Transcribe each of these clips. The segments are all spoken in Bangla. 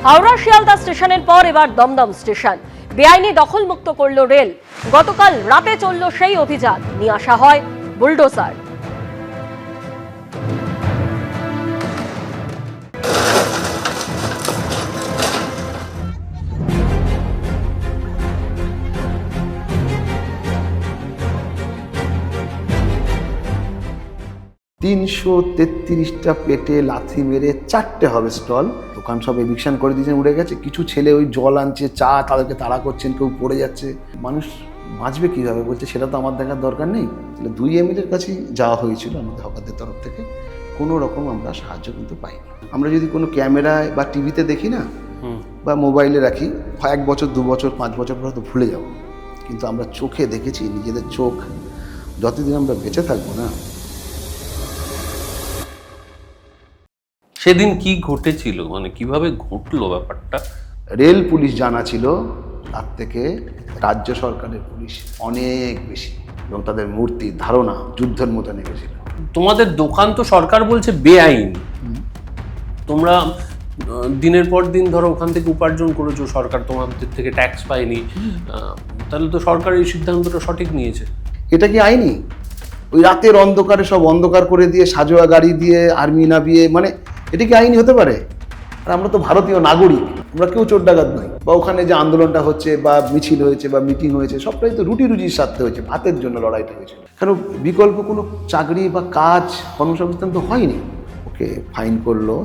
হাওড়া শিয়ালদা স্টেশনের পর এবার দমদম স্টেশন বেআইনি দখলমুক্ত করল রেল। গতকাল রাতে চলল সেই অভিযান, নিয়ে আসা হয় বুলডোজার। তিনশো 33টা পেটে লাথি মেরে 4টে হবে স্টল। দোকান সব এভিকশন করে দিয়েছেন, উড়ে গেছে। কিছু ছেলে ওই জল আনছে, চা, তাদেরকে তাড়া করছেন, কেউ পড়ে যাচ্ছে। মানুষ বাঁচবে কীভাবে বলছে, সেটা তো আমার দেখার দরকার নেই। তাহলে 2 এমএলএর কাছেই যাওয়া হয়েছিল আমাদের হকারদের তরফ থেকে। কোনো রকম আমরা সাহায্য কিন্তু পাইনি। আমরা যদি কোনো ক্যামেরায় বা টিভিতে দেখি না, বা মোবাইলে রাখি, 1 বছর 2 বছর 5 বছর পরে তো ভুলে যাব। কিন্তু আমরা চোখে দেখেছি, নিজেদের চোখ, যতদিন আমরা বেঁচে থাকবো না। সেদিন কি ঘটেছিল, মানে কিভাবে ঘটলো ব্যাপারটা? রেল পুলিশ জানা ছিল, তার থেকে রাজ্য সরকারের পুলিশ অনেক বেশি, এবং তাদের মূর্তির ধারণা যুদ্ধের মতো নেমেছিল। তোমাদের দোকান তো সরকার বলছে বেআইন, তোমরা দিনের পর দিন ধরো ওখান থেকে উপার্জন করেছো, সরকার তোমাদের থেকে ট্যাক্স পায়নি, তাহলে তো সরকার এই সিদ্ধান্তটা সঠিক নিয়েছে। এটা কি আইনি? ওই রাতের অন্ধকারে সব অন্ধকার করে দিয়ে, সাজোয়া গাড়ি দিয়ে, আর্মি নামিয়ে, মানে এটা কি আইনি হতে পারে? আর আমরা তো ভারতীয় নাগরিক, আমরা কেউ চোর ডাকাত নই। বা ওখানে যে আন্দোলনটা হচ্ছে, বা মিছিল হয়েছে, বা মিটিং হয়েছে, সবটাই তো রুটি রুজির স্বার্থে হয়েছে, ভাতের জন্য লড়াইটা হয়েছিল। কারণ বিকল্প কোনো চাকরি বা কাজ, কর্মসংস্থান তো হয়নি। ওকে ফাইন করলো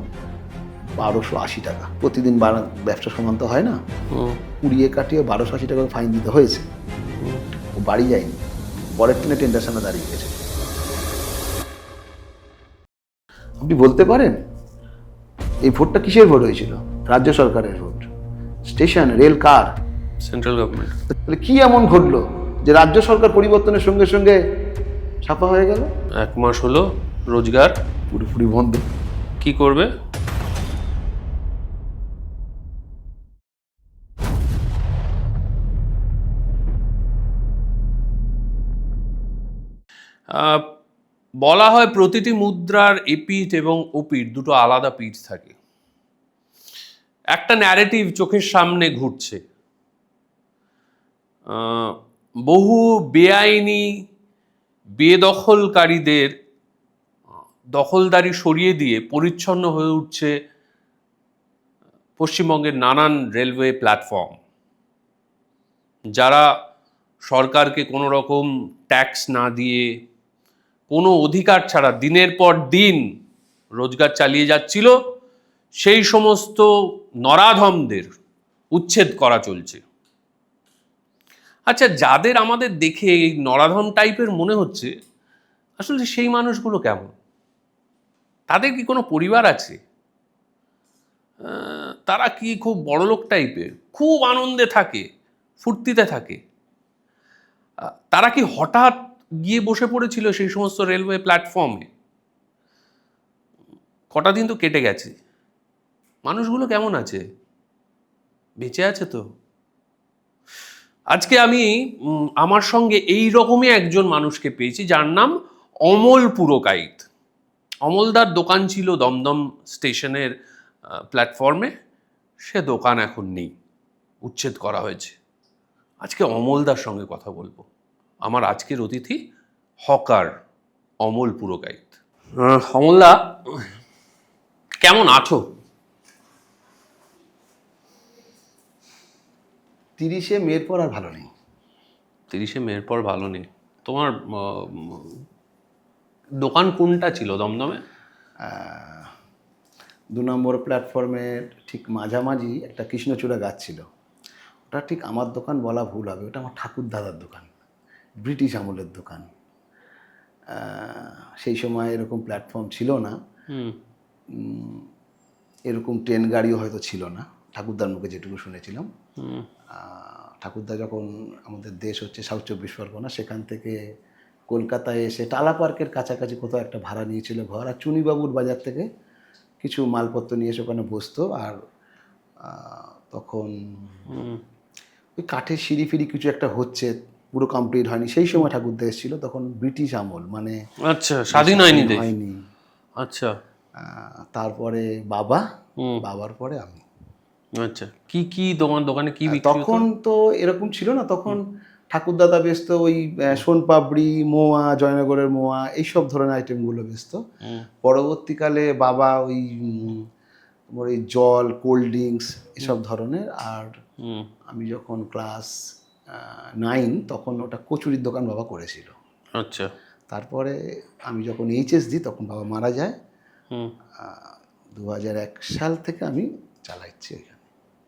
1280 টাকা। প্রতিদিন ব্যবসা সমান তো হয় না, কুড়িয়ে কাটিয়ে 1280 টাকা ফাইন দিতে হয়েছে। ও বাড়ি যায়নি, পরের দিনে টেন্ডার দাঁড়িয়ে গেছে। আপনি বলতে পারেন এই ভোটটা কিসের ভোট হয়েছিল? রাজ্য সরকারের ভোট। স্টেশন, রেল কার? Central government. তাহলে কি এমন ঘটলো যে রাজ্য সরকার পরিবর্তনের সঙ্গে সঙ্গে ছাপা হয়ে গেল? 1 মাস হলো, রোজগার পুরোপুরি বন্ধ। কি করবে? বলা হয় প্রতিটি মুদ্রার এপিঠ এবং ওপিঠ দুটো আলাদা পিঠ থাকে। একটা ন্যারেটিভ চোখের সামনে ঘুরছে, বহু বেআইনি বেদখলকারীদের দখলদারি সরিয়ে দিয়ে পরিচ্ছন্ন হয়ে উঠছে পশ্চিমবঙ্গের নানান রেলওয়ে প্ল্যাটফর্ম, যারা সরকারকে কোনো রকম ট্যাক্স না দিয়ে, কোনো অধিকার ছাড়া দিনের পর দিন রোজগার চালিয়ে যাচ্ছিল, সেই সমস্ত নরাধমদের উচ্ছেদ করা চলছে। আচ্ছা, যাদের আমাদের দেখে এই নরাধম টাইপের মনে হচ্ছে, আসলে সেই মানুষগুলো কেমন? তাদের কি কোনো পরিবার আছে? তারা কি খুব বড়লোক টাইপের, খুব আনন্দে থাকে, ফুর্তিতে থাকে? তারা কি হঠাৎ গিয়ে বসে পড়েছিল সেই সমস্ত রেলওয়ে প্ল্যাটফর্মে? কটা দিন তো কেটে গেছে, মানুষগুলো কেমন আছে? বেঁচে আছে তো? আজকে আমি আমার সঙ্গে এই রকমই একজন মানুষকে পেয়েছি, যার নাম অমল পুরকাইত। অমলদার দোকান ছিল দমদম স্টেশনের প্ল্যাটফর্মে, সে দোকান এখন নেই, উচ্ছেদ করা হয়েছে। আজকে অমলদার সঙ্গে কথা বলবো। আমার আজকের অতিথি হকার অমল পুরকাইত। অমলদা, কেমন আছো? 30শে মের পর আর ভালো নেই। 30শে মের পর ভালো নেই? তোমার দোকান কোনটা ছিল দমদমে? 2 নম্বর প্ল্যাটফর্মের ঠিক মাঝামাঝি একটা কৃষ্ণচূড়া গাছ ছিল। ওটা ঠিক আমার দোকান বলা ভুল হবে, ওটা আমার ঠাকুর দাদার দোকান, ব্রিটিশ আমলের দোকান। সেই সময় এরকম প্ল্যাটফর্ম ছিল না, এরকম ট্রেন গাড়িও হয়তো ছিল না, ঠাকুরদার মুখে যেটুকু শুনেছিলাম। ঠাকুরদা যখন, আমাদের দেশ হচ্ছে সাউথ 24 পরগনা, সেখান থেকে কলকাতায় এসে টালা পার্কের কাছাকাছি কোথাও একটা ভাড়া নিয়েছিল ঘর, আর চুনিবাবুর বাজার থেকে কিছু মালপত্র নিয়ে এসে ওখানে বসতো। আর তখন ওই কাঠের সিঁড়ি ফিরি কিছু একটা হচ্ছে, পুরো কমপ্লিট হয়নি। সেই সময় ঠাকুরদা এসেছিল, তখন ব্রিটিশ আমল, মানে আচ্ছা, স্বাধীন হয়নি দেশ। হয়নি। আচ্ছা, তারপরে বাবার পরে আমি। আচ্ছা, কি কি তোমার দোকানে কি বিক্রি হতো? তখন তো এরকম ছিল না, তখন ঠাকুরদাদা বেচতো ওই সোনপাপড়ি, মোয়া, জয়নগরের মোয়া, এইসব ধরনের আইটেমগুলো বেচতো। হুম, পরবর্তীকালে বাবা ওই তোমার ওই জল, কোল্ড ড্রিঙ্কস এসব ধরনের। আর হুম, আমি যখন ক্লাস 9 তখন ওটা কচুরির দোকান বাবা করেছিল। আচ্ছা, তারপরে আমি যখন এইচএস দিই তখন বাবা মারা যায়। হুম, 2001 সাল থেকে আমি চালাচ্ছি এখানে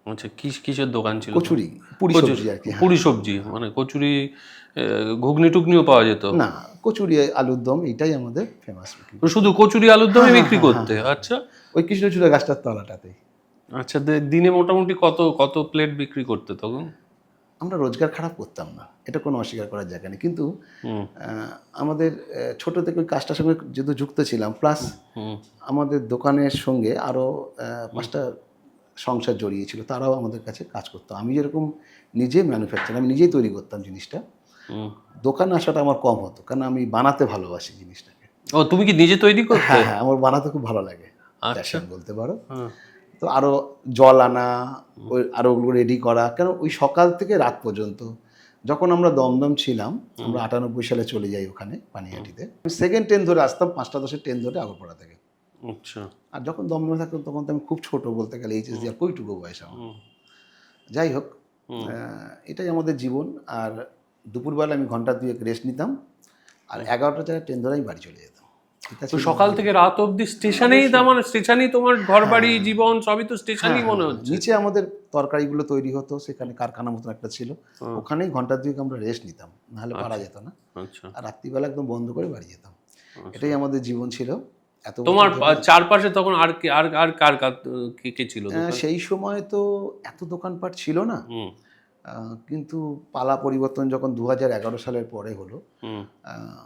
আচ্ছা, কিসের দোকান ছিল? কচুরি, পুরি কচুরি, সবজি আর কি। হ্যাঁ। পুরি সবজি, মানে কচুরি, ঘুগনি টুগনিও পাওয়া যেত? না, কচুরি, আলুর দম এইটাই আমাদের ফেমাস। তো শুধু কচুরি আলুর দমই হ্যাঁ, বিক্রি হ্যাঁ, করতে? হ্যাঁ, হ্যাঁ। আচ্ছা, ওই কৃষ্ণচূড়া গাছটার তলাটাতেই। আচ্ছা, দিনে মোটামুটি কত কত প্লেট বিক্রি করতে তখন? আমরা রোজগার খারাপ করতাম না, এটা কোনো অস্বীকার করার জায়গা নেই, কিন্তু হুম, আমাদের ছোট থেকে ওই কাজটার সঙ্গে যেহেতু যুক্ত ছিলাম, প্লাস হুম, আমাদের দোকানের সঙ্গে আরও 5টা সংসার জড়িয়েছিল, তারাও আমাদের কাছে কাজ করতো। আমি যেরকম নিজে ম্যানুফ্যাকচার, আমি নিজেই তৈরি করতাম জিনিসটা। হুম। দোকানে আসাটা আমার কম হতো, কারণ আমি বানাতে ভালোবাসি জিনিসটাকে। ও, তুমি কি নিজে তৈরি করতে? হ্যাঁ, হ্যাঁ, আমার বানাতে খুব ভালো লাগে, আচ্ছা। প্যাশন বলতে পারো। হ্যাঁ, তো আরও জল আনা, ওই আরও ওগুলো রেডি করা, কেন ওই সকাল থেকে রাত পর্যন্ত। যখন আমরা দমদম ছিলাম, আমরা 98 সালে চলে যাই ওখানে পানিহাটিতে। আমি সেকেন্ড ট্রেন ধরে আসতাম, 5টা 10-এর ট্রেন ধরে আগরপাড়া থেকে। আচ্ছা, আর যখন দমদমে থাকতাম তখন তো আমি খুব ছোট বলতে গেলে, এইচএস দিয়ে আর কইটুকু বয়স আমার। যাই হোক, এটাই আমাদের জীবন। আর দুপুরবেলা আমি ঘন্টা 2 রেস্ট নিতাম, আর 11টা ট্রেন ধরে আমি বাড়ি চলে যেতাম। এটা তো ছিল সকাল থেকে রাত অবধি স্টেশনেই, তার মানে স্টেশনেই তোমার ঘর বাড়ি জীবন সবই তো হ্যাঁ, স্টেশনই মনে হ্যাঁ, হচ্ছে। নিচে আমাদের তরকারিগুলো তৈরি হতো, সেখানে কারখানা মতন একটা ছিল, ওখানেই ঘন্টা 2 আমরা রেস্ট নিতাম, নাহলে পারা যেত না। আচ্ছা, আর রাত্রিবেলা একদম বন্ধ করে বাড়ি যেতাম। এটাই আমাদের জীবন ছিল এত বছর তোমার ধরে। চারপাশে তখন আর কে, আর কার কার, কে কে ছিল দোকান? সেই সময় তো এত দোকানপাট ছিল না, হুম, কিন্তু পালা পরিবর্তন যখন 2011 সালের পরে হলো, হুম, আহ,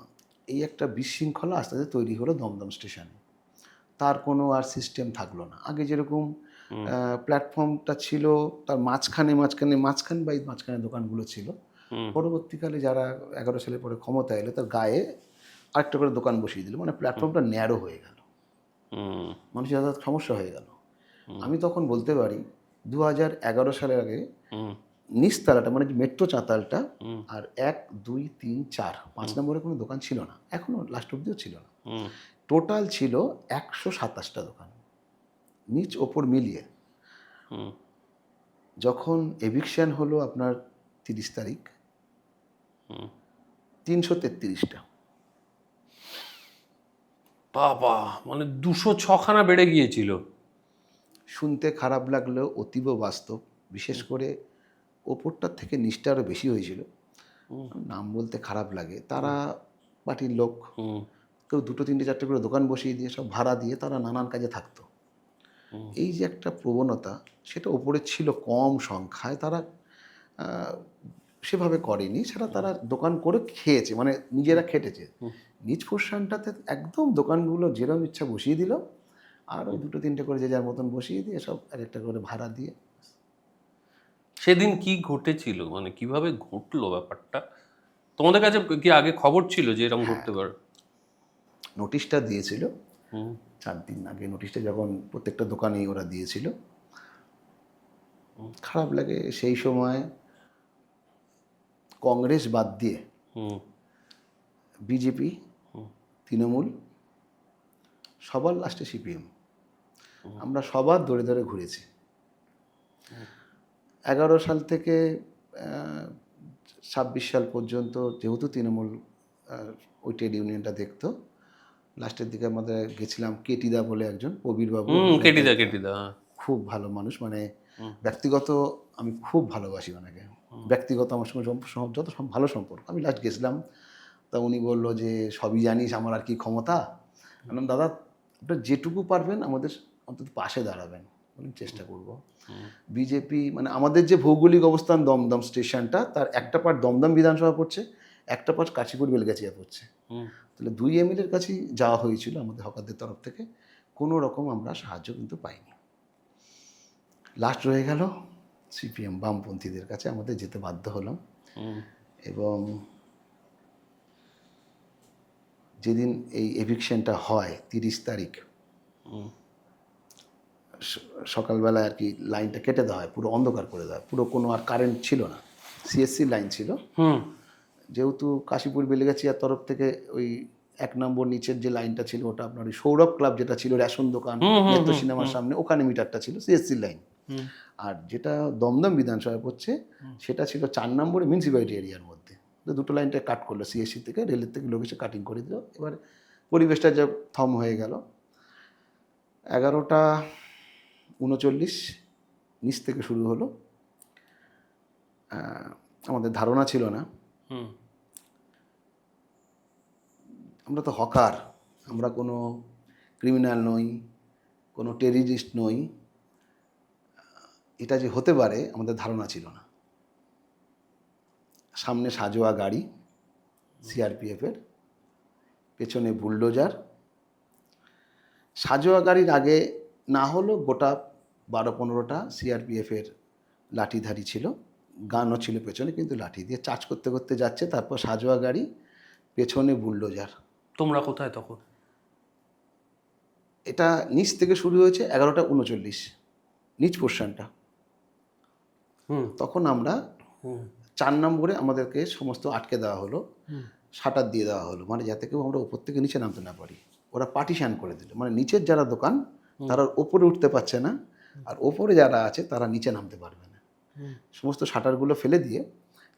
এই একটা বিশৃঙ্খলা আস্তে আস্তে তৈরি হলো দমদম স্টেশনে। তার কোনো আর সিস্টেম থাকলো না। আগে যেরকম প্ল্যাটফর্মটা ছিল, তার মাঝখানে দোকানগুলো ছিল। হুম, পরবর্তীকালে যারা 11 সালের পরে ক্ষমতা এলো, তার গায়ে আরেকটা করে দোকান বসিয়ে দিল, মানে প্ল্যাটফর্মটা ন্যারো হয়ে গেল, হুম, মানুষের যাতায়াত সমস্যা হয়ে গেল। আমি তখন বলতে পারি 2011 সালের আগে হুম, নিচতলাটা, মানে যে মেট্রো চাতালটা, আর 1, 2, 3, 4, 5 নম্বরে কোনো দোকান ছিল না, এখনও লাস্ট অব্দিও ছিল না। হুম, টোটাল ছিল 127টা দোকান, নিচ ওপর মিলিয়ে। হুম। যখন এভিকশন হলো আপনার 30 তারিখ, 333টা। বাবা, মানে 206খানা বেড়ে গিয়েছিল। শুনতে খারাপ লাগলেও অতীব বাস্তব। বিশেষ করে ওপরটার থেকে নিচটা আরও বেশি হয়েছিল। নাম বলতে খারাপ লাগে, তারা পার্টির লোক, হুম, কেউ 2, 3, 4টে করে দোকান বসিয়ে দিয়ে, সব ভাড়া দিয়ে তারা নানান কাজে থাকতো। এই যে একটা প্রবণতা, সেটা ওপরে ছিল কম সংখ্যায়, তারা আহ, সেভাবে করেনি, সেটা তারা দোকান করে খেয়েছে, মানে নিজেরা খেটেছে। নিজ পোর্শনটাতে একদম দোকানগুলো যেরকম ইচ্ছা বসিয়ে দিল, আর ওই 2-3টে করে যে যার মতন বসিয়ে দিয়ে, সব এক একটা করে ভাড়া দিয়ে। সেদিন কি ঘটেছিল, মানে কিভাবে ঘটলো ব্যাপারটা? তোমাদের কাছে কি আগে খবর ছিল যে এরকম ঘটতে পারে? নোটিশটা দিয়েছিল হুম, 4 দিন আগে, নোটিশটা যখন প্রত্যেকটা দোকানেই ওরা দিয়েছিল। খারাপ লাগে সেই সময়, কংগ্রেস বাদ দিয়ে হুম, বিজেপি, তৃণমূল, সবার লাস্টে সিপিএম, আমরা সবার ধরে ধরে ঘুরেছি। 11 সাল থেকে 26 সাল পর্যন্ত, যেহেতু তৃণমূল ওই ট্রেড ইউনিয়নটা দেখতো, লাস্টের দিকে আমাদের গেছিলাম কেটিদা বলে একজন, প্রবীরবাবু, হুম, কেটিদা, কেটিদা। খুব ভালো মানুষ, মানে ব্যক্তিগত আমি খুব ভালোবাসি ওনাকে। ব্যক্তিগত আমার সঙ্গে যত ভালো সম্পর্ক। আমি লাস্ট গেছিলাম, তা উনি বললো যে সবই জানিস, আমার আর কি ক্ষমতা। বললাম দাদা, আপনার যেটুকু পারবেন আমাদের অন্তত পাশে দাঁড়াবেন, বলুন চেষ্টা করব। বিজেপি, মানে আমাদের যে ভৌগোলিক অবস্থান দমদম স্টেশনটা, তার একটা পার্ট দমদম বিধানসভা পড়ছে, একটা পার্ট কাশীপুর বেলগাছিয়া পড়ছে। তাহলে 2 এমএলএর কাছেই যাওয়া হয়েছিল আমাদের হকারদের তরফ থেকে, কোনো রকম আমরা সাহায্য কিন্তু পাইনি। লাস্ট রয়ে গেল সিপিএম, বামপন্থীদের কাছে আমাদের যেতে বাধ্য হলাম। এবং যেদিন এই এভিকশনটা হয় 30 তারিখ, সকালবেলা আর কি লাইনটা কেটে দেওয়া হয়, পুরো অন্ধকার করে দেওয়া হয়, পুরো কোনো আর কারেন্ট ছিল না, সিএসসি লাইন ছিল। হুম যেহেতু কাশীপুর বেলেগাছিয়ার তরফ থেকে ওই 1 নম্বর নিচের যে লাইনটা ছিল ওটা আপনার ওই সৌরভ ক্লাব যেটা ছিল, রেশন দোকান, নেত্র সিনেমার সামনে, ওখানে মিটারটা ছিল সিএসসি লাইন। আর যেটা দমদম বিধানসভায় পড়ছে সেটা ছিল 4 নম্বরে মিউনিসিপ্যালিটি এরিয়ার মধ্যে। তো দুটো লাইনটা কাট করলো, সিএসসি থেকে, রেলের থেকে লোক এসে কাটিং করে দিল। এবার পরিবেশটা যে থম হয়ে গেল। 11:39 নিচ থেকে শুরু হলো। আমাদের ধারণা ছিল না, হুম আমরা তো হকার, আমরা কোনো ক্রিমিনাল নই, কোনো টেররিস্ট নই, এটা যে হতে পারে আমাদের ধারণা ছিল না। সামনে সাজোয়া গাড়ি সিআরপিএফের, পেছনে বুলডোজার। সাজোয়া গাড়ির আগে না হলো গোটা 12-15টা সিআরপিএফের লাঠিধারী ছিল, গানও ছিল পেছনে, কিন্তু লাঠি দিয়ে চার্জ করতে করতে যাচ্ছে। তারপর সাজোয়া গাড়ি, পেছনে বুলডোজার। তোমরা কোথায় তখন? এটা নিচ থেকে শুরু হয়েছে 11:39 নিচ পোর্শনটা। তখন আমরা 4 নম্বরে আমাদেরকে সমস্ত আটকে দেওয়া হলো, শাটার দিয়ে দেওয়া হলো, মানে যাতে কেউ আমরা উপর থেকে নিচে নামতে না পারি। ওরা পার্টিশন করে দিল, মানে নিচের যারা দোকান তারা ওপরে উঠতে পারছে না, আর ওপরে যারা আছে তারা নিচে নামতে পারবে না। সমস্ত শাটারগুলো ফেলে দিয়ে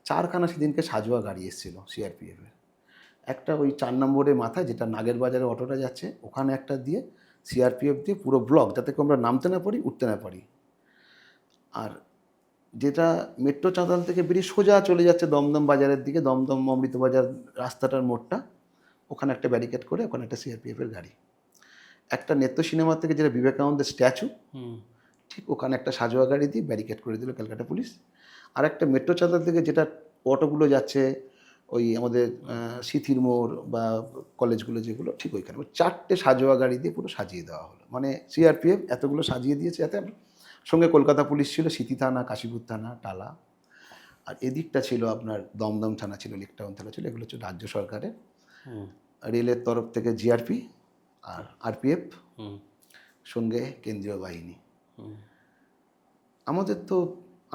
4খানা সেদিনকে সাজোয়া গাড়ি এসেছিল সিআরপিএফের। একটা ওই 4 নম্বরের মাথায়, যেটা নাগের বাজারে অটোটা যাচ্ছে, ওখানে একটা দিয়ে সিআরপিএফ দিয়ে পুরো ব্লক, যাতে করে আমরা নামতে না পারি, উঠতে না পারি। আর যেটা মেট্রো চাঁতাল থেকে বেরিয়ে সোজা চলে যাচ্ছে দমদম বাজারের দিকে, দমদম অমৃত বাজার রাস্তাটার মোড়টা, ওখানে একটা ব্যারিকেড করে, ওখানে একটা সিআরপিএফের গাড়ি। একটা নেত্র সিনেমা থেকে যেটা বিবেকানন্দের স্ট্যাচু, ঠিক ওখানে একটা সাজোয়া গাড়ি দিয়ে ব্যারিকেড করে দিল ক্যালকাটা পুলিশ। আর একটা মেট্রো চাঁতাল থেকে যেটা অটোগুলো যাচ্ছে ওই আমাদের সিথির মোড় বা কলেজগুলো যেগুলো, ঠিক ওইখানে 4টে সাজোয়া গাড়ি দিয়ে পুরো সাজিয়ে দেওয়া হলো। মানে সিআরপিএফ এতগুলো সাজিয়ে দিয়েছে, যাতে সঙ্গে কলকাতা পুলিশ ছিল, সিথি থানা, কাশীপুর থানা, টালা, আর এদিকটা ছিল আপনার দমদম থানা ছিল, লেকটাউন থানা ছিল, এগুলো হচ্ছে রাজ্য সরকারের। রেলের তরফ থেকে জিআরপি আর আরপিএফ, সঙ্গে কেন্দ্রীয় বাহিনী। আমাদের তো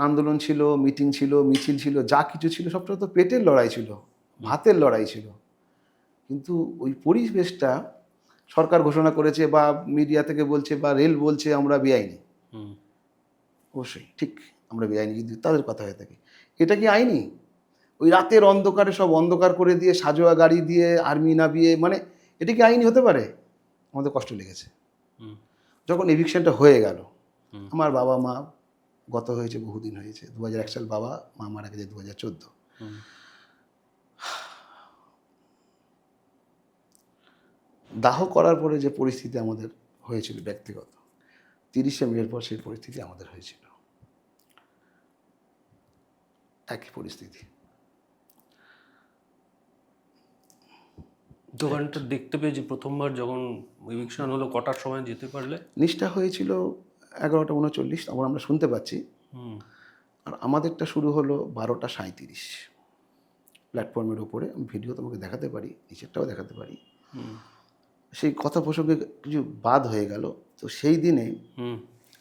আন্দোলন ছিল, মিটিং ছিল, মিছিল ছিল, যা কিছু ছিল সবটা তো পেটের লড়াই ছিল, ভাতের লড়াই ছিল। কিন্তু ওই পরিবেশটা সরকার ঘোষণা করেছে বা মিডিয়া থেকে বলছে বা রেল বলছে আমরা বেআইনি, অবশ্যই ঠিক আমরা বেআইনি, যদি তাদের কথা হয়ে থাকে। এটা কি আইনি? ওই রাতের অন্ধকারে সব অন্ধকার করে দিয়ে সাজোয়া গাড়ি দিয়ে আর্মি নামিয়ে, মানে এটা কি আইনি হতে পারে? আমাদের কষ্ট লেগেছে যখন এভিকশনটা হয়ে গেল। আমার বাবা মা গত হয়েছে, বহুদিন হয়েছে, 2001 সাল বাবা মা মারা গেছে 2014। দাহ করার পরে যে পরিস্থিতি আমাদের হয়েছিল ব্যক্তিগত, 30শে মের পর সেই পরিস্থিতি আমাদের হয়েছিল, একই পরিস্থিতি। দোকানটা দেখতে পেয়েছি প্রথমবার যখন ইভিকশন হলো, কটার সময় যেতে পারলে? নিচটা হয়েছিল 11:39, তখন আমরা শুনতে পাচ্ছি। আর আমাদেরটা শুরু হলো 12:37 প্ল্যাটফর্মের ওপরে। আমি ভিডিও তোমাকে দেখাতে পারি, নিচেরটাও দেখাতে পারি। সেই কথা প্রসঙ্গে কিছু বাদ হয়ে গেল। তো সেই দিনে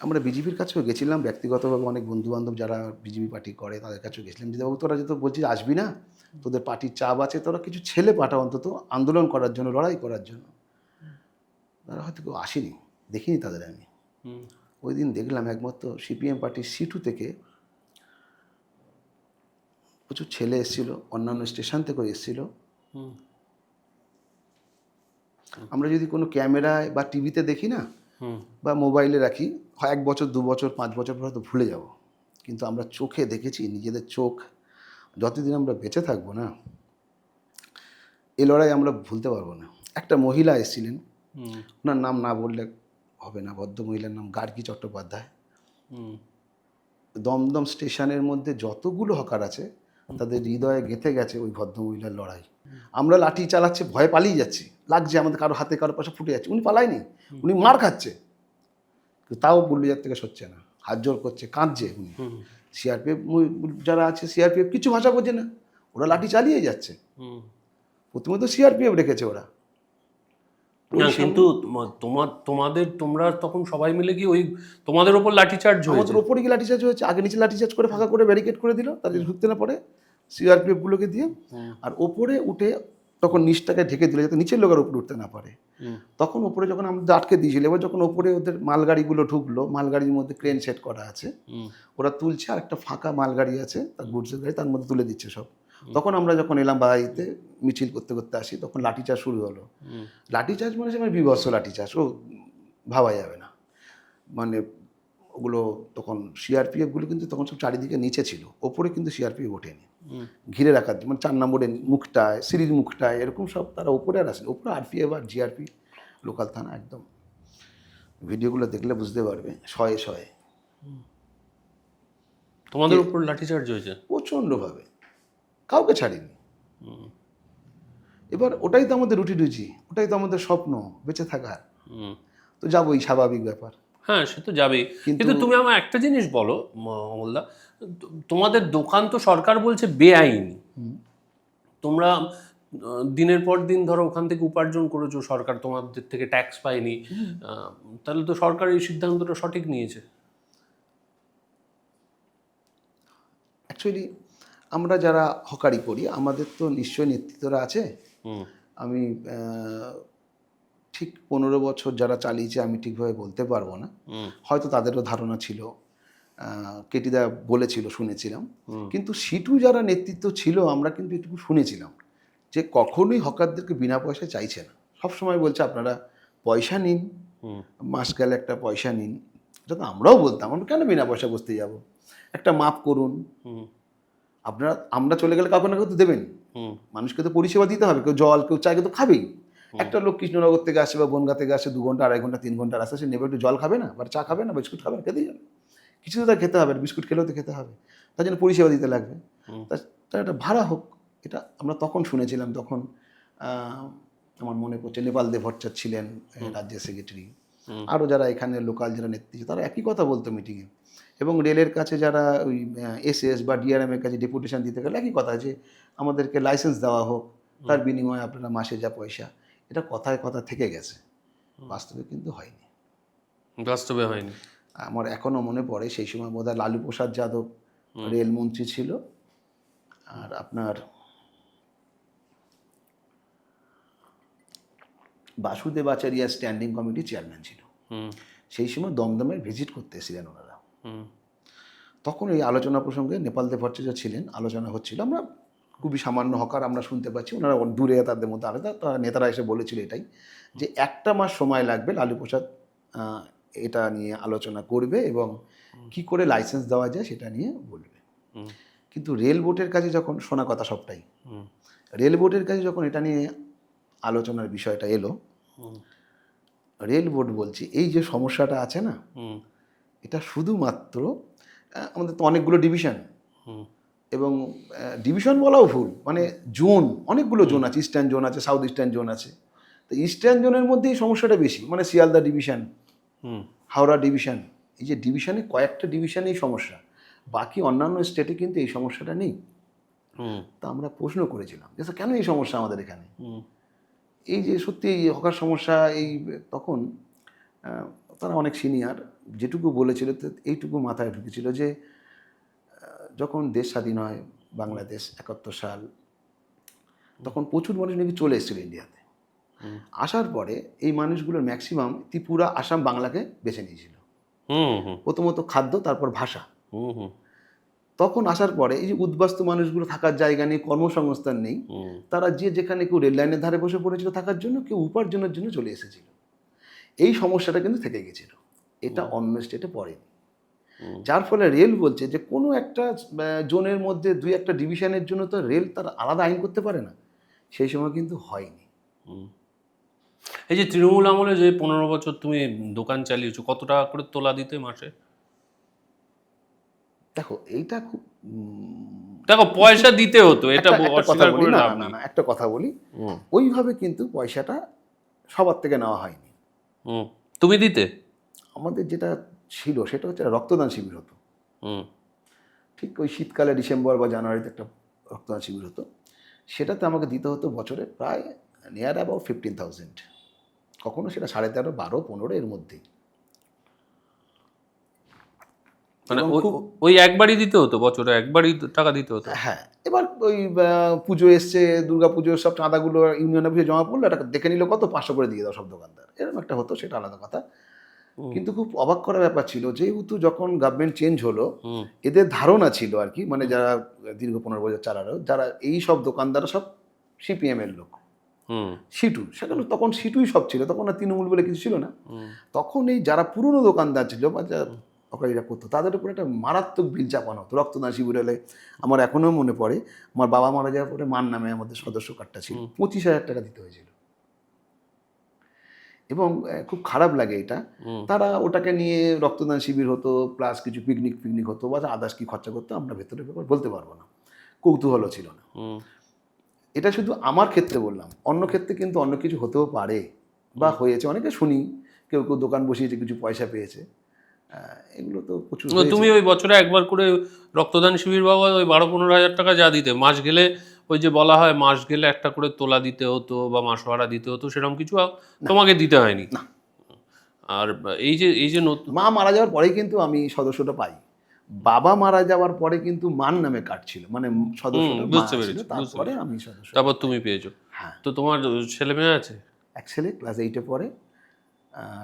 আমরা বিজেপির কাছেও গেছিলাম, ব্যক্তিগতভাবে অনেক বন্ধুবান্ধব যারা বিজেপি পার্টি করে তাদের কাছেও গেছিলাম, যে বাবু তোরা যেহেতু বলছিস আসবি না, তোদের পার্টির চাপ আছে, তোরা কিছু ছেলে পাঠা অন্তত আন্দোলন করার জন্য, লড়াই করার জন্য। তারা হয়তো কেউ আসেনি, দেখিনি তাদের আমি। ওই দিন দেখলাম একমাত্র সিপিএম পার্টির সিটু থেকে প্রচুর ছেলে এসেছিল, অন্যান্য স্টেশন থেকেও এসেছিল। আমরা যদি কোনো ক্যামেরায় বা টিভিতে দেখি না, বা মোবাইলে রাখি, হয় 1 বছর 2 বছর 5 বছর পর হয়তো ভুলে যাব, কিন্তু আমরা চোখে দেখেছি, নিজেদের চোখ, যতদিন আমরা বেঁচে থাকবো না এই লড়াই আমরা ভুলতে পারবো না। একটা মহিলা এসেছিলেন, ওনার নাম না বললে হবে না, ভদ্র মহিলার নাম গার্গী চট্টোপাধ্যায়। দমদম স্টেশনের মধ্যে যতগুলো হকার আছে তাদের হৃদয়ে গেঁথে গেছে ওই ভদ্রমহিলার লড়াই। আমরা লাঠি চালাচ্ছে, ভয়ে পালিয়ে যাচ্ছি, লাগছে আমাদের, কারো হাতে কারো পাশে ফুটে যাচ্ছে, উনি পালায়নি, উনি মার খাচ্ছে, তাও বুল্লুজার থেকে সচ্ছে না, হাত জোর করছে, কাঁদছে উনি। সিআরপিএফ যারা আছে, সিআরপিএফ কিছু ভাষা বোঝে না, ওরা লাঠি চালিয়ে যাচ্ছে। প্রথমে তো সিআরপিএফ রেখেছে ওরা, না, কিন্তু তোমরা তখন সবাই মিলে কি ওই তোমাদের ওপর লাঠিচার্জ হয়েছে? আমাদের ওপরে কি লাঠিচার্জ হয়েছে, আগে নিচে লাঠিচার্জ করে ফাঁকা করে ব্যারিকেড করে দিল, তাদের ঢুকতে না পারে সিআরপিএফ গুলোকে দিয়ে। আর ওপরে উঠে তখন নিচটাকে ঢেকে দিল যাতে নিচের লোকের উপরে উঠতে না পারে। তখন ওপরে যখন আমাদের আটকে দিয়েছিল, এবার যখন ওপরে ওদের মালগাড়িগুলো ঢুকলো, মালগাড়ির মধ্যে ক্রেন সেট করা আছে, ওরা তুলছে, আর একটা ফাঁকা মালগাড়ি আছে তার গুডসের গাড়ি, তার মধ্যে তুলে দিচ্ছে সব। তখন আমরা যখন এলাম বাড়িতে মিছিল করতে করতে আসি, তখন লাঠিচার্জ শুরু হলো। লাঠিচার্জ মানে সে বিভৎস লাঠিচার্জ, ও ভাবা যাবে না। মানে ওগুলো তখন সিআরপিএফগুলো কিন্তু তখন সব চারিদিকে নিচে ছিল, ওপরে কিন্তু সিআরপিএফ ওঠেনি, ঘিরে রাখার মানে 4 নম্বরের মুখটায়, সিঁড়ির মুখটায়, এরকম সব তারা ওপরে আর আসেন। ওপরে আরপিএফ আর জিআরপি লোকাল থানা, একদম ভিডিওগুলো দেখলে বুঝতে পারবে, শয়ে শয়ে। তোমাদের উপর লাঠিচার্জ হয়েছে প্রচণ্ডভাবে, কাউকে ছাড়িনি। এবার ওটাই তো আমাদের রুটি রুচি, ওটাই তো আমাদের স্বপ্ন, বেঁচে থাকার। তো যাবোই, স্বাভাবিক ব্যাপার। হ্যাঁ, সে তো যাবেই। কিন্তু তুমি আমার একটা জিনিস বলো অমলদা, তোমাদের দোকান তো সরকার বলছে বেআইনি, তোমরা দিনের পর দিন ধরো ওখান থেকে উপার্জন করেছো, সরকার তোমাদের থেকে ট্যাক্স পায়নি, তাহলে তো সরকার এই সিদ্ধান্তটা সঠিক নিয়েছে। অ্যাকচুয়ালি আমরা যারা হকারি করি, আমাদের তো নিশ্চয়ই নেতৃত্বরা আছে। আমি ঠিক 15 বছর যারা চালিয়েছে আমি ঠিকভাবে বলতে পারবো না, হয়তো তাদেরও ধারণা ছিল, কেটিদা বলেছিল, শুনেছিলাম। কিন্তু সিটু যারা নেতৃত্ব ছিল, আমরা কিন্তু এটুকু শুনেছিলাম যে কখনোই হকারদেরকে বিনা পয়সায় চাইছে না, সবসময় বলছে আপনারা পয়সা নিন, মাস গেলে একটা পয়সা নিন। এটা তো আমরাও বলতাম, আমরা কেন বিনা পয়সা বসতে যাব, একটা মাপ করুন আপনারা, আমরা চলে গেলে কাউকে না কেউ তো দেবেন, মানুষকে তো পরিষেবা দিতে হবে, কেউ জল কেউ চায়, কেউ তো খাবেই। একটা লোক কৃষ্ণনগর থেকে আসে বা বনগা থেকে আসে, 2 ঘন্টা 2.5 ঘন্টা 3 ঘন্টা রাস্তা, সে নেবে একটু জল খাবে না, বা চা খাবে না, বিস্কুট খাবে না, খেতেই যাবে, কিছু তো তার খেতে হবে, বিস্কুট খেলেও তো খেতে হবে, তার জন্য পরিষেবা দিতে লাগবে, তার একটা ভাড়া হোক। এটা আমরা তখন শুনেছিলাম। তখন আমার মনে পড়ছে নেপাল দে ভট্টাচার্য ছিলেন রাজ্যের সেক্রেটারি, আরও যারা এখানে লোকাল যারা নেতৃত্ব, তারা একই কথা বলতো মিটিংয়ে। এবং রেলের কাছে যারা ওই এসএস বা ডিআরএমের কাছে ডেপুটেশন দিতে গেলে একই কথা, যে আমাদেরকে লাইসেন্স দেওয়া হোক, তার বিনিময়ে আপনারা মাসে যা পয়সা। এটা কথায় কথা থেকে গেছে, বাস্তবে কিন্তু হয়নি। বাস্তবে হয়নি। আমার এখনও মনে পড়ে, সেই সময় বোধহয় লালু প্রসাদ যাদব রেলমন্ত্রী ছিল, আর আপনার বাসুদেব আচারিয়া স্ট্যান্ডিং কমিটির চেয়ারম্যান ছিল। সেই সময় দমদমে ভিজিট করতে এসেছিলেন ওনারা। তখন এই আলোচনা প্রসঙ্গে নেপাল দে ভট্টাচার্য ছিলেন, আলোচনা হচ্ছিল। আমরা খুবই সামান্য হকার, আমরা শুনতে পাচ্ছি, ওনারা দূরে তাদের মধ্যে আলাদা, তারা নেতারা এসে বলেছিল এটাই, যে 1 মাস সময় লাগবে, লালু প্রসাদ এটা নিয়ে আলোচনা করবে এবং কি করে লাইসেন্স দেওয়া যায় সেটা নিয়ে বলবে। কিন্তু রেল বোর্ডের কাছে যখন, শোনা কথা সবটাই, রেল বোর্ডের কাছে যখন এটা নিয়ে আলোচনার বিষয়টা এলো, রেল বোর্ড বলছে এই যে সমস্যাটা আছে না, এটা শুধুমাত্র আমাদের তো অনেকগুলো ডিভিশন, এবং ডিভিশন বলাও ভুল, মানে জোন, অনেকগুলো জোন আছে, ইস্টার্ন জোন আছে, সাউথ ইস্টার্ন জোন আছে। তো ইস্টার্ন জোনের মধ্যেই সমস্যাটা বেশি, মানে শিয়ালদা ডিভিশন, হাওড়া ডিভিশন, এই যে ডিভিশনে কয়েকটা ডিভিশনেই সমস্যা, বাকি অন্যান্য স্টেটে কিন্তু এই সমস্যাটা নেই। তা আমরা প্রশ্ন করেছিলাম যে কেন এই সমস্যা আমাদের এখানে, এই যে সত্যি এই হকার সমস্যা, এই তখন তারা অনেক সিনিয়র, যেটুকু বলেছিল এইটুকু মাথায় ঢুকেছিল যে যখন দেশ স্বাধীন হয় বাংলাদেশ 71 সাল, তখন প্রচুর মানুষ নাকি চলে এসেছিল ইন্ডিয়াতে। আসার পরে এই মানুষগুলোর ম্যাক্সিমাম ত্রিপুরা, আসাম, বাংলাকে বেছে নিয়েছিল, প্রথমত খাদ্য, তারপর ভাষা। তখন আসার পরে এই যে উদ্বাস্তু মানুষগুলো থাকার জায়গা নেই, কর্মসংস্থান নেই, তারা যে যেখানে কেউ রেল লাইনের ধারে বসে পড়েছিল থাকার জন্য, কেউ উপার্জনের জন্য চলে এসেছিল। এই সমস্যাটা কিন্তু থেকে গেছিল, এটা অন্য স্টেটে পড়েনি। যার ফলে রেল বলছে যে কোনো একটা জোনের মধ্যে 2-1টা ডিভিশনের জন্য তো রেল তার আলাদা আইন করতে পারে না, সেই সময় কিন্তু হয়নি। এই যে তৃণমূল আমলে যে 15 বছর তুমি দোকান চালিয়েছো, কত টাকা করে তোলা দিতে মাসে? দেখো এইটা খুব, দেখো পয়সা দিতে হতো, এটা অস্বীকার করে না, না। একটা কথা বলি, ওইভাবে কিন্তু পয়সাটা সবার থেকে নেওয়া হয়নি। তুমি দিতে? আমাদের যেটা ছিল সেটা হচ্ছে রক্তদান শিবির হতো, ঠিক ওই শীতকালে ডিসেম্বর বা জানুয়ারিতে একটা রক্তদান শিবির হতো, সেটাতে আমাকে দিতে হতো বছরে প্রায় নিয়ার অ্যাবাউট 15,000। কখনো সেটা 13.5, 12, 15 এর মধ্যেই। মানে এবং ওই একবারই দিতে হতো, বছরে একবারই টাকা দিতে হতো? হ্যাঁ, এবার ওই পুজো এসছে, দুর্গা পুজোর সব চাঁদাগুলো ইউনিয়ন অফিসে জমা পড়লো, এটা দেখে নিল কত, 500 করে দিয়ে দাও সব দোকানদার, এরকম একটা হতো, সেটা আলাদা কথা। কিন্তু খুব অবাক করার ব্যাপার ছিল, যেহেতু যখন গভর্নমেন্ট চেঞ্জ হলো, এদের ধারণা ছিল আর কি, মানে যারা দীর্ঘ 15 বছর চালালো, যারা এই সব দোকানদার সব সিপিএম এর লোক, সিটু, সেখানে তখন সিটুই সব ছিল, তখন আর তৃণমূল বলে কিছু ছিল না। তখন এই যারা পুরনো দোকানদার ছিল বা যারা অকারীরা করতো, তাদের উপর একটা মারাত্মক বিল চাপানো হতো। রক্তদান শিবির হলে, আমার এখনও মনে পড়ে, আমার বাবা মারা যাওয়ার পরে মার নামে আমাদের সদস্য কার্ডটা ছিল, 25,000 টাকা দিতে হয়েছিল। এবং খুব খারাপ লাগে এটা। তারা ওটাকে নিয়ে রক্তদান শিবির হতো, প্লাস কিছু পিকনিক হতো, বা আদার্স কি খরচা করতো আমরা ভেতরের ব্যাপার বলতে পারবো না, কৌতূহলও ছিল না। এটা শুধু আমার ক্ষেত্রে বললাম, অন্য ক্ষেত্রে কিন্তু অন্য কিছু হতেও পারে বা হয়েছে, অনেকে শুনি কেউ কেউ দোকান বসিয়েছে, কিছু পয়সা পেয়েছে, এগুলো তো প্রচুর হয়েছে। তুমি ওই বছরে একবার করে রক্তদান শিবির বাবা ওই 12-15 হাজার টাকা যা দিতে, মাস গেলে ওই যে বলা হয় মাস গেলে একটা করে তোলা দিতে হতো বা মাসোহারা দিতে হতো, সেরকম কিছু তোমাকে দিতে হয়নি? না। আর এই যে নতুন মা মারা যাওয়ার পরেই কিন্তু আমি সদস্যটা পাই। বাবা মারা যাওয়ার পরে কিন্তু মার নামে কার্ড ছিল, মানে সদস্যটা বুঝতে মা ছিল, পেরেছি, তারপরে আমি সদস্য। তারপর তুমি পেয়েছো। হ্যাঁ, তো তোমার ছেলে মেয়ে আছে? এক ছেলে ক্লাস 8-এ পড়ে,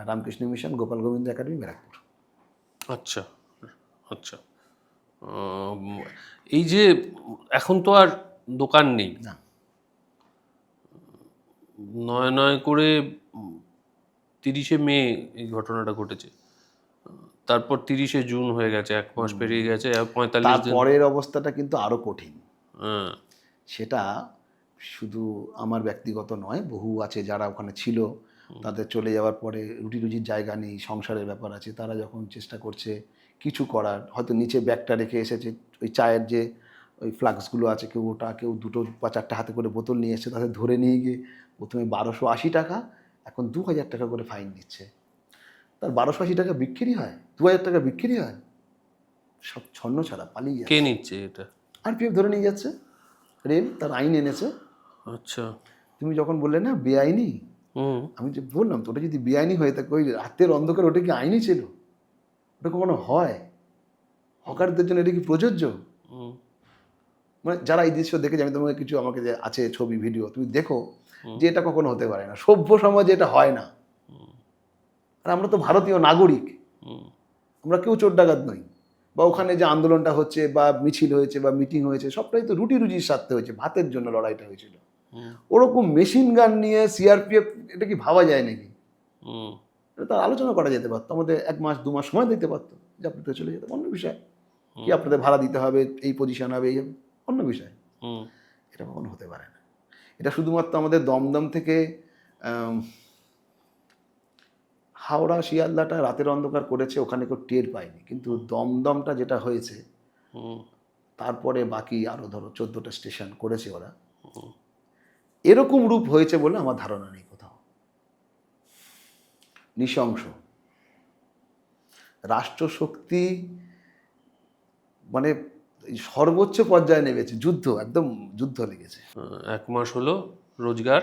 রামকৃষ্ণ মিশন গোপাল গোবিন্দ একাডেমি, ব্যারাকপুর। আচ্ছা আচ্ছা। এই যে এখন তো আর দোকান নেই, না, নয় নয় করে 30শে মে এই ঘটনাটা ঘটেছে, তারপর 30শে জুন হয়ে গেছে, 1 মাস পেরিয়ে গেছে, আর 45 দিন। তারপরের অবস্থাটা কিন্তু আরো কঠিন। হ্যাঁ, সেটা শুধু আমার ব্যক্তিগত নয়, বহু আছে যারা ওখানে ছিল, তাদের চলে যাওয়ার পরে রুটি রুজির জায়গা নেই, সংসারের ব্যাপার আছে, তারা যখন চেষ্টা করছে কিছু করার, হয়তো নিচে ব্যাগটা রেখে এসেছে, ওই চায়ের যে ওই ফ্লাক্সগুলো আছে, কেউ ওটা, কেউ 2 বা 4টে হাতে করে বোতল নিয়ে এসছে, তাদের ধরে নিয়ে গিয়ে প্রথমে 1280 টাকা, এখন 2000 টাকা করে ফাইন দিচ্ছে। তার 1280 টাকা বিক্রি হয়, 2000 টাকা বিক্রি হয়, সব ছন্ন ছাড়া পালিয়ে কে যাচ্ছে। নিচ্ছে এটা? আরপিএফ ধরে নিয়ে যাচ্ছে, রেল তার আইন এনেছে। আচ্ছা। তুমি যখন বললে না বেআইনি, আমি যে বললাম তো, ওটা যদি বেআইনি হয়ে থাকে, ওই রাতের অন্ধকার, ওটা কি আইনি ছিল? ওটা কখনো হয়? হকারদের জন্য এটা কি প্রযোজ্য? মানে যারা এই দৃশ্য দেখেছে, আমি তোমাকে কিছু, আমাকে যে আছে ছবি ভিডিও, তুমি দেখো যে এটা কখনো হতে পারে না, সভ্য সমাজে এটা হয় না। আর আমরা তো ভারতীয় নাগরিক, আমরা কেউ চোর ডাকাত নই। বা ওখানে যে আন্দোলনটা হচ্ছে বা মিছিল হয়েছে বা মিটিং হয়েছে, সবটাই তো রুটি রুজির স্বার্থে হয়েছে, ভাতের জন্য লড়াইটা হয়েছিল। ওরকম মেশিন গান নিয়ে সিআরপিএফ, এটা কি ভাবা যায় নাকি? এটা তার আলোচনা করা যেতে পারতো, আমাদের 1 মাস 2 মাস সময় দিতে পারতো, যে আপনাদের চলে যেতে, অন্য বিষয় কি, আপনাদের ভাড়া দিতে হবে, এই পজিশন হবে, এই হবে, অন্য বিষয়। এটা কখনো হতে পারে না। এটা শুধুমাত্র আমাদের দমদম থেকে হাওড়া শিয়ালদাটা রাতের অন্ধকার করেছে, ওখানে কেউ টের পায়নি, কিন্তু দমদমটা যেটা হয়েছে, তারপরে বাকি আরো ধরো 14টা স্টেশন করেছে ওরা, এরকম রূপ হয়েছে বলে আমার ধারণা নেই কোথাও। নৃশংস রাষ্ট্রশক্তি, মানে সর্বোচ্চ পর্যায়ে নেমেছে, যুদ্ধ, একদম যুদ্ধ লেগেছে। 1 মাস হলো, রোজগার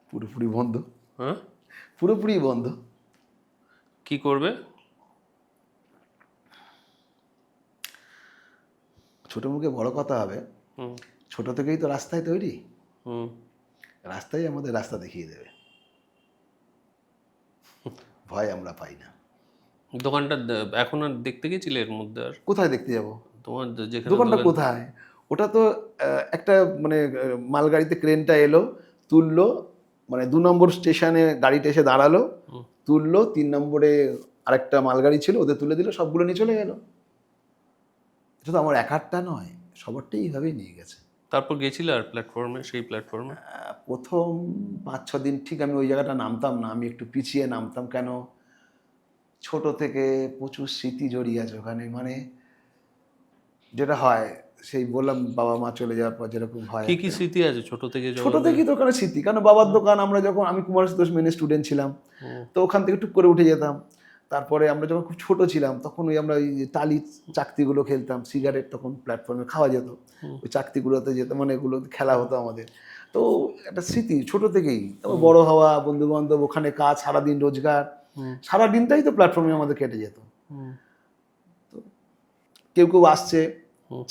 পুরোপুরি বন্ধ। হ্যাঁ, পুরোপুরি বন্ধ। কি করবে? ছোট মুখে বড় কথা হবে, ছোট থেকেই তো রাস্তায় তৈরি, রাস্তায় আমাদের রাস্তা দেখিয়ে দেবে, ভয় আমরা পাই না। দোকানটা এখন আর দেখতে গেছিলে এর মধ্যে? আর কোথায় দেখতে যাব? তোমার যেখানে দোকানটা কোথায়? ওটা তো একটা, মানে মালগাড়িতে ক্রেনটা এলো, তুললো, মানে 2 নম্বর স্টেশনে গাড়িটা এসে দাঁড়ালো, তুললো, 3 নম্বরে আরেকটা মালগাড়ি ছিল, ওদের তুলে দিল, সবগুলো নিয়ে চলে গেল। এটা তো আমার একারটা নয়, সবারটাই এইভাবেই নিয়ে গেছে। তারপর গেছিলে আর প্ল্যাটফর্মে, সেই প্ল্যাটফর্মে? প্রথম 5-6 দিন ঠিক আমি ওই জায়গাটা নামতাম না, আমি একটু পিছিয়ে নামতাম। কেন? ছোট থেকে প্রচুর স্মৃতি জড়িয়ে আছে ওখানে, মানে যেটা হয়, সেই বললাম বাবা মা চলে যাওয়ার পর যেরকম হয়। কি স্মৃতি আছে ছোট থেকে? ছোট থেকেই দোকানের স্মৃতি, কারণ বাবার দোকান, আমরা যখন, আমি কুমার সুতোষ মেনে স্টুডেন্ট ছিলাম, তো ওখান থেকে টুক করে উঠে যেতাম। তারপরে আমরা যখন খুব ছোট ছিলাম, তখন ওই আমরা ওই টালি চাকতিগুলো খেলতাম, সিগারেট তখন প্ল্যাটফর্মে খাওয়া যেত, ওই চাকতিগুলোতে যেতাম, মানে এগুলো খেলা হতো আমাদের। তো একটা স্মৃতি ছোট থেকেই, তারপর বড় হওয়া, বন্ধু বান্ধব, ওখানে কাজ, সারাদিন রোজগার, সারা দিনটাই তো প্ল্যাটফর্মে আমাদের কেটে যেত। তো কেউ কেউ আসছে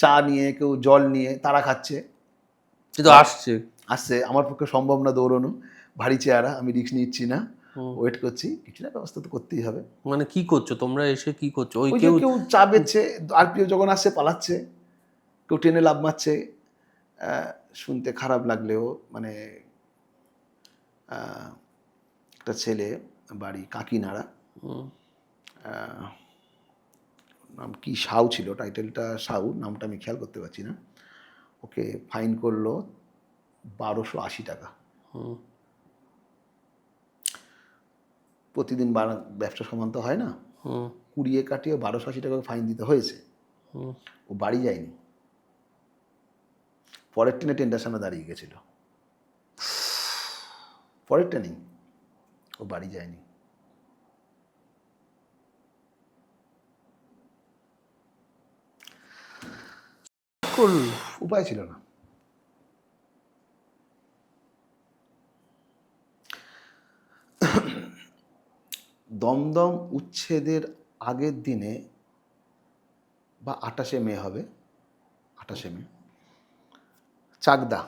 চা নিয়ে, কেউ জল নিয়ে, তারা খাচ্ছে, কিন্তু আসছে। আমার পক্ষে সম্ভব না দৌড়ানো, ভারী চেহারা, আমি রিস্ক নিচ্ছি না, ওয়েট করছি, কিছু না ব্যবস্থা তো করতেই হবে। মানে কি করছো তোমরা, এসে কি করছো? ওই যে কেউ চা বেচছে, আর কেউ যখন আসছে পালাচ্ছে, কেউ ট্রেনে লাফ মারছে। শুনতে খারাপ লাগলেও মানে একটা ছেলে, বাড়ি কাকিনাড়া, নাম কি সাউ ছিল, টাইটেলটা সাউ, নামটা আমি খেয়াল করতে পারছি না, ওকে ফাইন করলো 1280 টাকা। প্রতিদিন ব্যবসা সমান তো হয় না, কুড়িয়ে কাটিয়ে 1280 টাকা ফাইন দিতে হয়েছে। ও বাড়ি যায়নি, পরের ট্রেনে টেন্ডার সামনে দাঁড়িয়ে গেছিল, পরের ট্রেনেই, ও বাড়ি যায়নি। উপায় ছিল না। দমদম উচ্ছেদের আগের দিনে বা 28শে মে হবে, 28শে মে, চাকদা,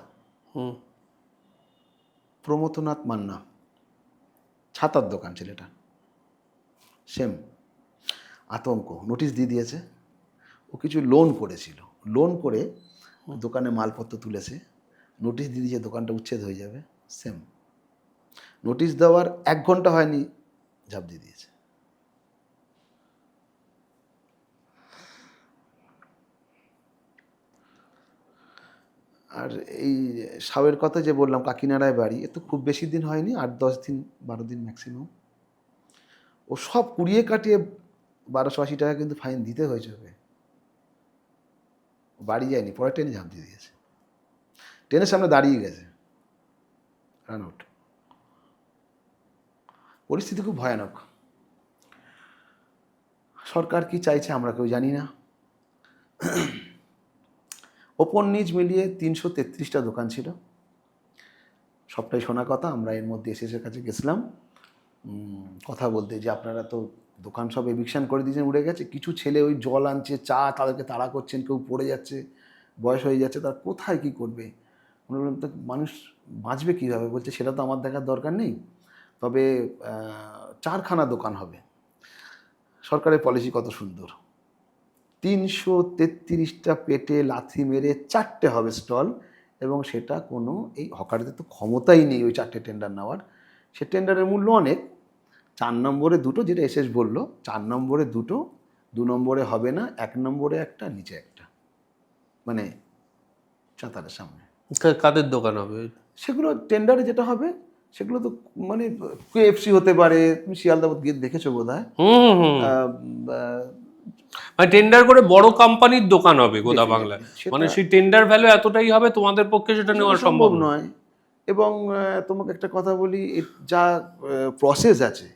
প্রমথনাথ মান্না, ছাতার দোকান ছেলেটা, সেম আতঙ্ক, নোটিশ দিয়ে দিয়েছে। ও কিছু লোন করেছিল, লোন করে দোকানে মালপত্র তুলেছে, নোটিশ দিয়ে দিয়েছে দোকানটা উচ্ছেদ হয়ে যাবে, সেম নোটিশ দেওয়ার 1 ঘন্টা হয়নি ঝাঁপ দিয়ে দিয়েছে। আর এই সাউয়ের কথা যে বললাম, কাকিনাড়ায় বাড়ি, এ তো খুব বেশি দিন হয়নি, 8-10 দিন, 12 দিন ম্যাক্সিমাম। ও সব কুড়িয়ে কাটিয়ে 1280 টাকা কিন্তু ফাইন দিতে হয়েছে ওকে। বাড়ি যায়নি, পরে ট্রেনে ঝাঁপ দিয়ে দিয়েছে, ট্রেনের সামনে দাঁড়িয়ে গেছে, রান আউট। পরিস্থিতি খুব ভয়ানক। সরকার কি চাইছে আমরা কেউ জানি না। ওপর নিচ মিলিয়ে 333টা দোকান ছিল, সবটাই শোনা কথা। আমরা এর মধ্যে এসএসের কাছে গেছিলাম কথা বলতে, যে আপনারা তো দোকান সব এভিকশন করে দিয়েছেন, উড়ে গেছে। কিছু ছেলে ওই জল আনছে, চা, তাদেরকে তাড়া করছেন, কেউ পড়ে যাচ্ছে, বয়স হয়ে যাচ্ছে, তারা কোথায় কী করবে? তো মানুষ বাঁচবে কীভাবে? বলছে সেটা তো আমার দেখার দরকার নেই, তবে 4খানা দোকান হবে। সরকারের পলিসি কত সুন্দর, 333টা পেটে লাথি মেরে 4টে হবে স্টল, এবং সেটা কোনো এই হকারদের তো ক্ষমতাই নেই ওই 4টে টেন্ডার নেওয়ার। সে টেন্ডারের মূল্য অনেক। 4 নম্বরে 2টো, যেটা এসএস বললো, 4 নম্বরে 2টো, 2 নম্বরে হবে না, 1 নম্বরে একটা, নিচে একটা, মানে চাতারের সামনে। কাদের দোকান হবে সেগুলো? টেন্ডারে যেটা হবে সেগুলো তো মানে KFC হতে পারে, তুমি শিয়ালদা গিয়ে দেখেছো বোধ হয়। মানে টেন্ডার করে বড় কোম্পানির দোকান হবে গোদা বাংলায়, মানে সেই টেন্ডার ভ্যালু এতটাই হবে, তোমাদের পক্ষে সেটা নেওয়া সম্ভব নয়। এবং তোমাকে একটা কথা বলি, যা প্রসেস আছে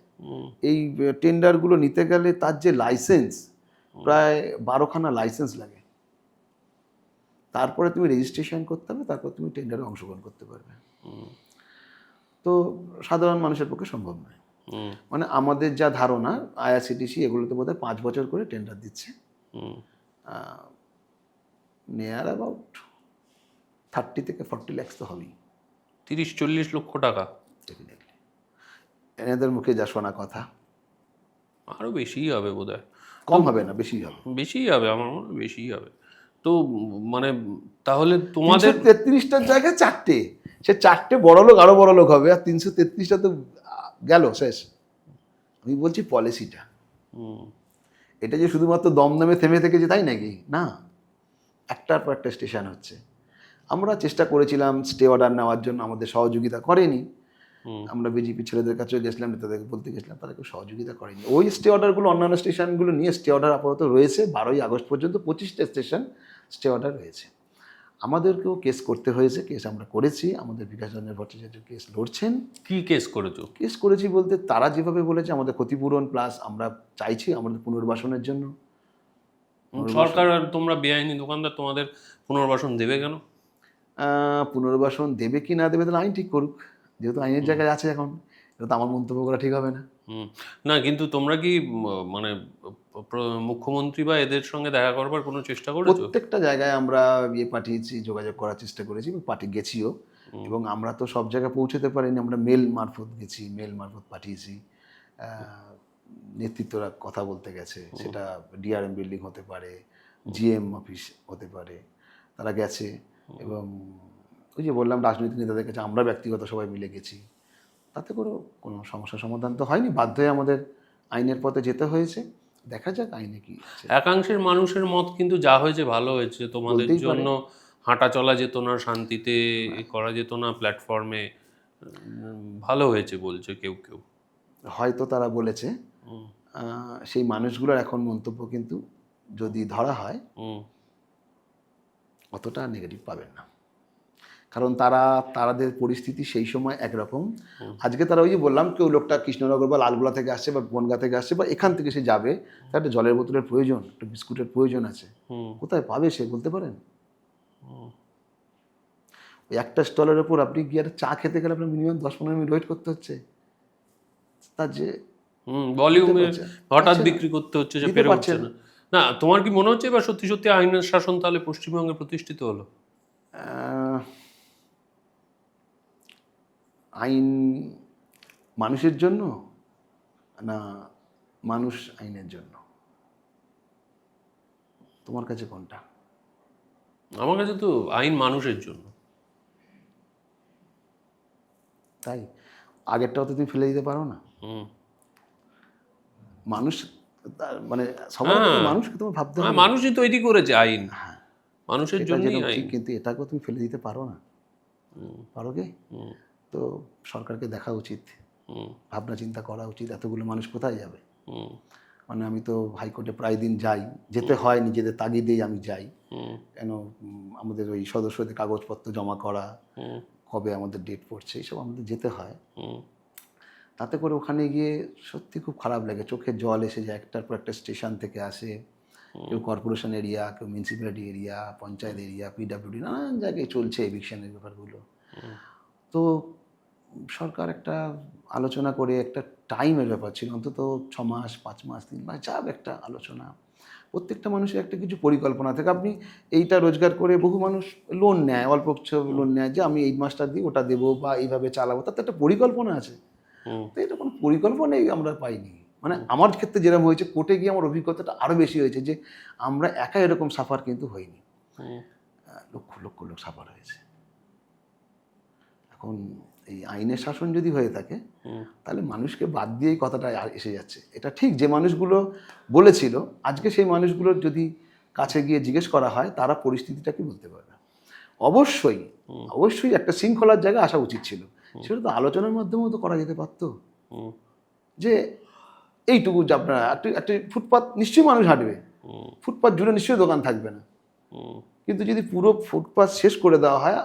এই টেন্ডারগুলো নিতে গেলে, তার যে লাইসেন্স, প্রায় 12খানা লাইসেন্স লাগে, তারপরে তুমি রেজিস্ট্রেশন করতে হবে, তারপর তুমি টেন্ডারে অংশগ্রহণ করতে পারবে। তো সাধারণ মানুষের পক্ষে সম্ভব নয়। মানে আমাদের যা ধারণা, IRCTC এগুলোতে বোধহয় 5 বছর করে টেন্ডার দিচ্ছে, নেয়ার অ্যাবাউট 30 থেকে 40 লাখ তো হবেই, 30-40 লক্ষ টাকা ডেফিনেটলি, এনাদের মুখে যা শোনা কথা। আরো বেশিই হবে বোধহয়, কম হবে না, বেশি হবে, বেশিই হবে, আমার মনে হয় বেশিই হবে। তো মানে তাহলে তোমাদের 333টার জায়গায় 4টে, সে 4টে বড় লোক আরো বড় লোক হবে, আর 333টা তো গেল শেষ। আমি বলছি পলিসিটা, এটা যে শুধুমাত্র দমদমে থেমে থেকেছে তাই নাকি? না, একটার পর একটা স্টেশন হচ্ছে। আমরা চেষ্টা করেছিলাম স্টে অর্ডার নেওয়ার জন্য, আমাদের সহযোগিতা করেনি। আমরা বিজেপি ছেলেদের কাছেও গেছিলাম, নেতাদেরকে বলতে গেছিলাম, তারা কেউ সহযোগিতা করেনি। ওই স্টে অর্ডারগুলো অন্যান্য স্টেশনগুলো নিয়ে স্টে অর্ডার আপাতত রয়েছে, 12ই আগস্ট পর্যন্ত 25টা স্টেশন স্টে অর্ডার রয়েছে। আমাদেরকেও কেস করতে হয়েছে, কেস আমরা করেছি, আমাদের বিকাশ রঞ্জন ভট্টাচার্য কেস লড়ছেন। কি কেস করেছো? কেস করেছি বলতে, তারা যেভাবে বলেছে আমাদের ক্ষতিপূরণ প্লাস আমরা চাইছি আমাদের পুনর্বাসনের জন্য। সরকার আর তোমরা বেআইনি দোকানদার, তোমাদের পুনর্বাসন দেবে কেন? পুনর্বাসন দেবে কি না দেবে তাহলে আইন ঠিক করুক, যেহেতু আইনের জায়গায় আছে এখন, এটা তো আমার মন্তব্য করা ঠিক হবে না। না, কিন্তু তোমরা কি মানে মুখ্যমন্ত্রী বা এদের সঙ্গে দেখা করবার কোনো চেষ্টা করেছো? প্রত্যেকটা জায়গায় আমরা পাঠিয়েছি, যোগাযোগ করার চেষ্টা করেছি, পার্টি গেছিও, এবং আমরা তো সব জায়গায় পৌঁছতে পারিনি, আমরা মেল মারফত গেছি, মেল মারফত পাঠিয়েছি। নেতৃত্বরা কথা বলতে গেছে, সেটা ডিআরএম বিল্ডিং হতে পারে, জিএম অফিস হতে পারে, তারা গেছে। এবং ওই যে বললাম রাজনৈতিক নেতাদের কাছে আমরা ব্যক্তিগত সবাই মিলে গেছি, তাতে করে কোনো সমস্যার সমাধান তো হয়নি, বাধ্য হয়ে আমাদের আইনের পথে যেতে হয়েছে। দেখা যাক আইনে কি আছে। একাংশের মানুষের মত কিন্তু যা হয়েছে ভালো হয়েছে, তোমাদের বলতেই পারে। জন্য হাঁটা চলা যেত না, শান্তিতে করা যেত না প্ল্যাটফর্মে, ভালো হয়েছে বলছে কেউ কেউ। হয়তো তারা বলেছে, সেই মানুষগুলোর এখন মন্তব্য কিন্তু যদি ধরা হয় অতটা নেগেটিভ পাবেন না, কারণ তাদের পরিস্থিতি সেই সময় একরকম। আজকে তারা ওই যে বললাম, কেউ লোকটা কৃষ্ণনগর বা লালগোলা থেকে আসছে বা বনগা থেকে আসছে বা এখান থেকে সে যাবে, তার একটা জলের বোতলের প্রয়োজন, একটা বিস্কুটের প্রয়োজন আছে, কোথায় পাবে সে বলতে পারেন? ওই একটা স্টলের ওপর আপনি গিয়ে একটা চা খেতে গেলে আপনার মিনিমাম 10-15 মিনিট ওয়েট করতে হচ্ছে, তার যে ভলিউমে হঠাৎ পারছে না। বিক্রি করতে হচ্ছে, যে দিতে পেরে পারছে উঠছে না। না, তোমার কি মনে হচ্ছে এবার সত্যি সত্যি আইনের শাসন তাহলে পশ্চিমবঙ্গে প্রতিষ্ঠিত হলো? আইন মানুষের জন্য না মানুষ আইনের জন্য, তোমার কাছে কোনটা? আমার কাছে তো আইন মানুষের জন্য। তাই আগেরটাও তো তুমি ফেলে দিতে পারো না। মানুষ মানে সবার মানুষকে তোমার ভাবতে হবে, মানুষই তৈরি করেছে আইন, মানুষের এটা জন্যই যেরকম আইন। ঠিক, কিন্তু এটাকেও তুমি ফেলে দিতে পারো না, পারো কি? তো সরকারকে দেখা উচিত, ভাবনা চিন্তা করা উচিত, এতগুলো মানুষ কোথায় যাবে? মানে আমি তো হাইকোর্টে প্রায় দিন যাই, যেতে হয় নিজেদের তাগিদেই আমি যাই, কেন আমাদের ওই সদস্যদের কাগজপত্র জমা করা, কবে আমাদের ডেট পড়ছে, এইসব আমাদের যেতে হয়। তাতে করে ওখানে গিয়ে সত্যি খুব খারাপ লাগে, চোখে জল এসে যায়। একটার পর একটা স্টেশন থেকে আসে, কেউ কর্পোরেশন এরিয়া, কেউ municipality area, panchayat area, PWD, নানান জায়গায় চলছে এভিকশনের ব্যাপারগুলো। তো সরকার একটা আলোচনা করে, একটা টাইমের ব্যাপার ছিল, অন্তত 6 মাস, 5 মাস, 3 মাস, যাব একটা আলোচনা, প্রত্যেকটা মানুষের একটা কিছু পরিকল্পনা থাকে। আপনি এইটা রোজগার করে, বহু মানুষ লোন নেয়, অল্প কিছু লোন নেয়, যে আমি এই মাসটা দিই, ওটা দেবো বা এইভাবে চালাবো, তাতে একটা পরিকল্পনা আছে। তো এটা কোনো পরিকল্পনাই আমরা পাইনি। মানে আমার ক্ষেত্রে যেরকম হয়েছে, কোর্টে গিয়ে আমার অভিজ্ঞতাটা আরও বেশি হয়েছে, যে আমরা একা এরকম সাফার কিন্তু হয়নি, লক্ষ লক্ষ লোক সাফার হয়েছে। এখন এই আইনের শাসন যদি হয়ে থাকে, তাহলে মানুষকে বাদ দিয়েই কথাটা এসে যাচ্ছে। এটা ঠিক, যে মানুষগুলো বলেছিল, আজকে সেই মানুষগুলোর যদি কাছে গিয়ে জিজ্ঞেস করা হয়, তারা পরিস্থিতিটা কি বলতে পারবে। অবশ্যই অবশ্যই একটা শৃঙ্খলার জায়গায় আসা উচিত ছিল, সেটা তো আলোচনার মাধ্যমেও তো করা যেতে পারতো, যে এইটুকু যে আপনারা একটা ফুটপাত নিশ্চয়ই মানুষ হাঁটবে, ফুটপাত জুড়ে নিশ্চয়ই দোকান থাকবে না, কিন্তু যদি পুরো ফুটপাত শেষ করে দেওয়া হয়,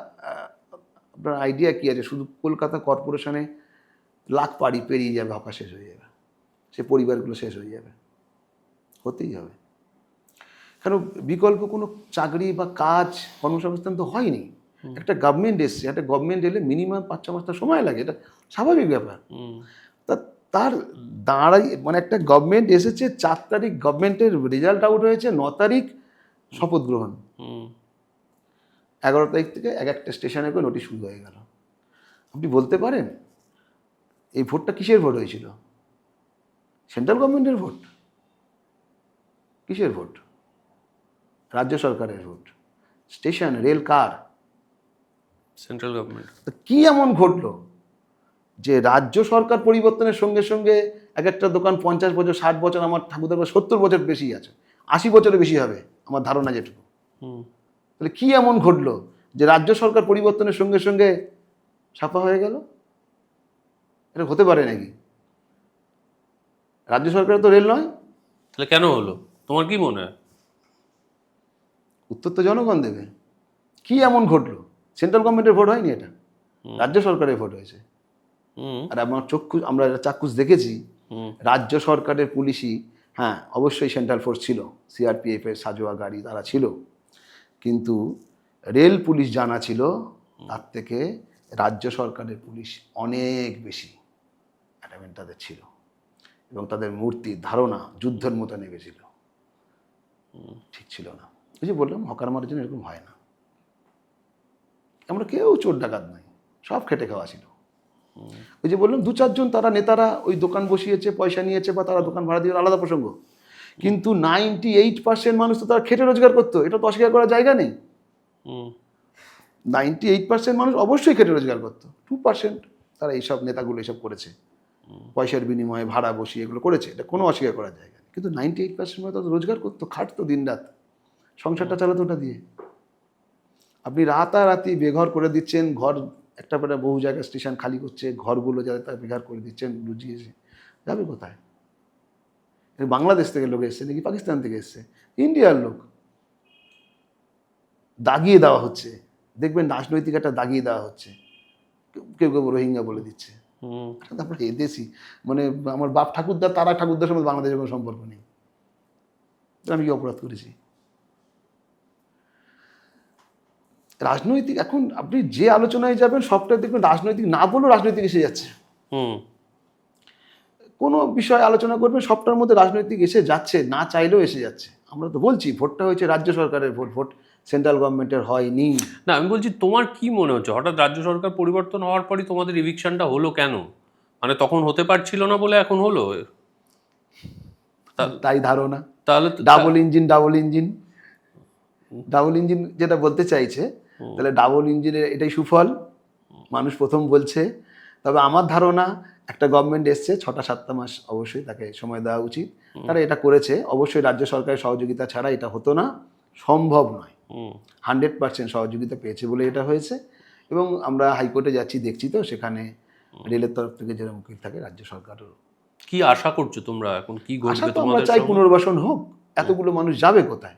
আপনার আইডিয়া কী আছে? শুধু কলকাতা কর্পোরেশনে লাখ পাড়ি পেরিয়ে যাবে, হকা শেষ হয়ে যাবে, সে পরিবারগুলো শেষ হয়ে যাবে, হতেই হবে। কারণ বিকল্প কোনো চাকরি বা কাজ, কর্মসংস্থান তো হয়নি। একটা গভর্নমেন্ট এসছে, একটা গভর্নমেন্ট এলে মিনিমাম 5-6 মাস তার সময় লাগে, এটা স্বাভাবিক ব্যাপার। তার দাঁড়াই, মানে একটা গভর্নমেন্ট এসেছে, 4 তারিখ গভর্নমেন্টের রেজাল্ট আউট হয়েছে, 9 তারিখ শপথ গ্রহণ, 11 তারিখ থেকে এক একটা স্টেশনে করে নোটিশ শুরু হয়ে গেল। আপনি বলতে পারেন এই ভোটটা কিসের ভোট হয়েছিল? সেন্ট্রাল গভর্নমেন্টের ভোট? কিসের ভোট? রাজ্য সরকারের ভোট। স্টেশন, রেল কার? Central government. তো কী এমন ঘটলো যে রাজ্য সরকার পরিবর্তনের সঙ্গে সঙ্গে এক একটা দোকান 50 বছর, 60 বছর, আমার ঠাকুরদার 70 বছর বেশি আছে, 80 বছরের বেশি হবে আমার ধারণা যেটুকু। তাহলে কী এমন ঘটলো যে রাজ্য সরকার পরিবর্তনের সঙ্গে সঙ্গে ছাপা হয়ে গেল? এটা হতে পারে নাকি? রাজ্য সরকার তো রেল নয়, তাহলে কেন হলো তোমার কি মনে হয়? উত্তর তো জনগণ দেবে। কি এমন ঘটলো? সেন্ট্রাল গভর্নমেন্টের ভোট হয়নি, এটা রাজ্য সরকারের ভোট হয়েছে। আর আমার আমরা চাক্ষুষ দেখেছি, রাজ্য সরকারের পুলিশই, হ্যাঁ অবশ্যই সেন্ট্রাল ফোর্স ছিল, সিআরপিএফের সাজোয়া গাড়ি তারা ছিল, কিন্তু রেল পুলিশ জানা ছিল তার থেকে রাজ্য সরকারের পুলিশ অনেক বেশি অ্যাডামেন্ট তাদের ছিল, এবং তাদের মূর্তির ধারণা যুদ্ধের মতো নেমেছিল। ঠিক ছিল না। ওই যে বললাম, হকার মারার জন্য এরকম হয় না। আমরা কেউ চোর ডাকাত নাই, সব খেটে খাওয়া ছিল। ওই যে বললাম 2-4 জন তারা নেতারা ওই দোকান বসিয়েছে, পয়সা নিয়েছে, বা তারা দোকান ভাড়া দিয়ে, আলাদা প্রসঙ্গ। কিন্তু 98% মানুষ তো তারা খেটে রোজগার করতো, এটা তো অস্বীকার করার জায়গা নেই। 98% মানুষ অবশ্যই খেটে রোজগার করতো, 2% তারা এইসব নেতাগুলো এইসব করেছে, পয়সার বিনিময়ে ভাড়া বসিয়ে এগুলো করেছে, এটা কোনো অস্বীকার করার জায়গা নেই। কিন্তু 98% মানুষ তো রোজগার করতো, খাটতো দিনরাত, সংসারটা চালাতো ওটা দিয়ে। আপনি রাতারাতি বেঘর করে দিচ্ছেন, ঘর একটা পরে বহু জায়গায় স্টেশন খালি করছে, ঘরগুলো যারা তারা বেঘর করে দিচ্ছেন, লুজিয়েছে, যাবে কোথায়? বাংলাদেশ থেকে লোক এসছে নাকি পাকিস্তান থেকে এসছে, ইন্ডিয়ার লোক, দাগিয়ে দেওয়া হচ্ছে। দেখবেন রাজনৈতিক একটা দাগিয়ে দেওয়া হচ্ছে, কেউ কেউ রোহিঙ্গা বলে দিচ্ছে। তারপরে এদেশি মানে আমার বাপ ঠাকুরদার, তারা ঠাকুরদার সঙ্গে বাংলাদেশের কোনো সম্পর্ক নেই। আমি কি অপরাধ করেছি? রাজনৈতিক এখন আপনি যে আলোচনায় যাবেন সবটা দেখবেন রাজনৈতিক না বলেও রাজনৈতিক এসে যাচ্ছে। কোনো বিষয় আলোচনা করবেন সবটার মধ্যে রাজনৈতিক এসে যাচ্ছে, না চাইলেও এসে যাচ্ছে। আমরা তো বলছি ভোটটা হয়েছে রাজ্য সরকারের ভোট, ভোট সেন্ট্রাল গভর্নমেন্টের হয়নি। না, আমি বলছি তোমার কি মনে হচ্ছে হঠাৎ রাজ্য সরকার পরিবর্তন হওয়ার পরই তোমাদের ইভিকশনটা হলো কেন? মানে তখন হতে পারছিল না বলে এখন হলো? তাই ধারণা। তাহলে ডাবল ইঞ্জিন যেটা বলতে চাইছে, তাহলে ডাবল ইঞ্জিনের এটাই সুফল, মানুষ প্রথম বলছে। তবে আমার ধারণা একটা গভর্নমেন্ট এসছে 6-7 মাস, অবশ্যই তাকে সময় দেওয়া উচিত। তারা এটা করেছে, অবশ্যই রাজ্য সরকারের সহযোগিতা ছাড়া এটা হতো না, সম্ভব নয়। 100% সহযোগিতা পেয়েছে বলে এটা হয়েছে। এবং আমরা হাইকোর্টে যাচ্ছি, দেখছি তো সেখানে রেলের তরফ থেকে যেরকম উকিল থাকে, রাজ্য সরকারের কি আশা করছো তোমরা এখন? কি আশা ঘটবে তো আমরা তোমাদের চাই সঙ্গে? পুনর্বাসন হোক। এতগুলো মানুষ যাবে কোথায়?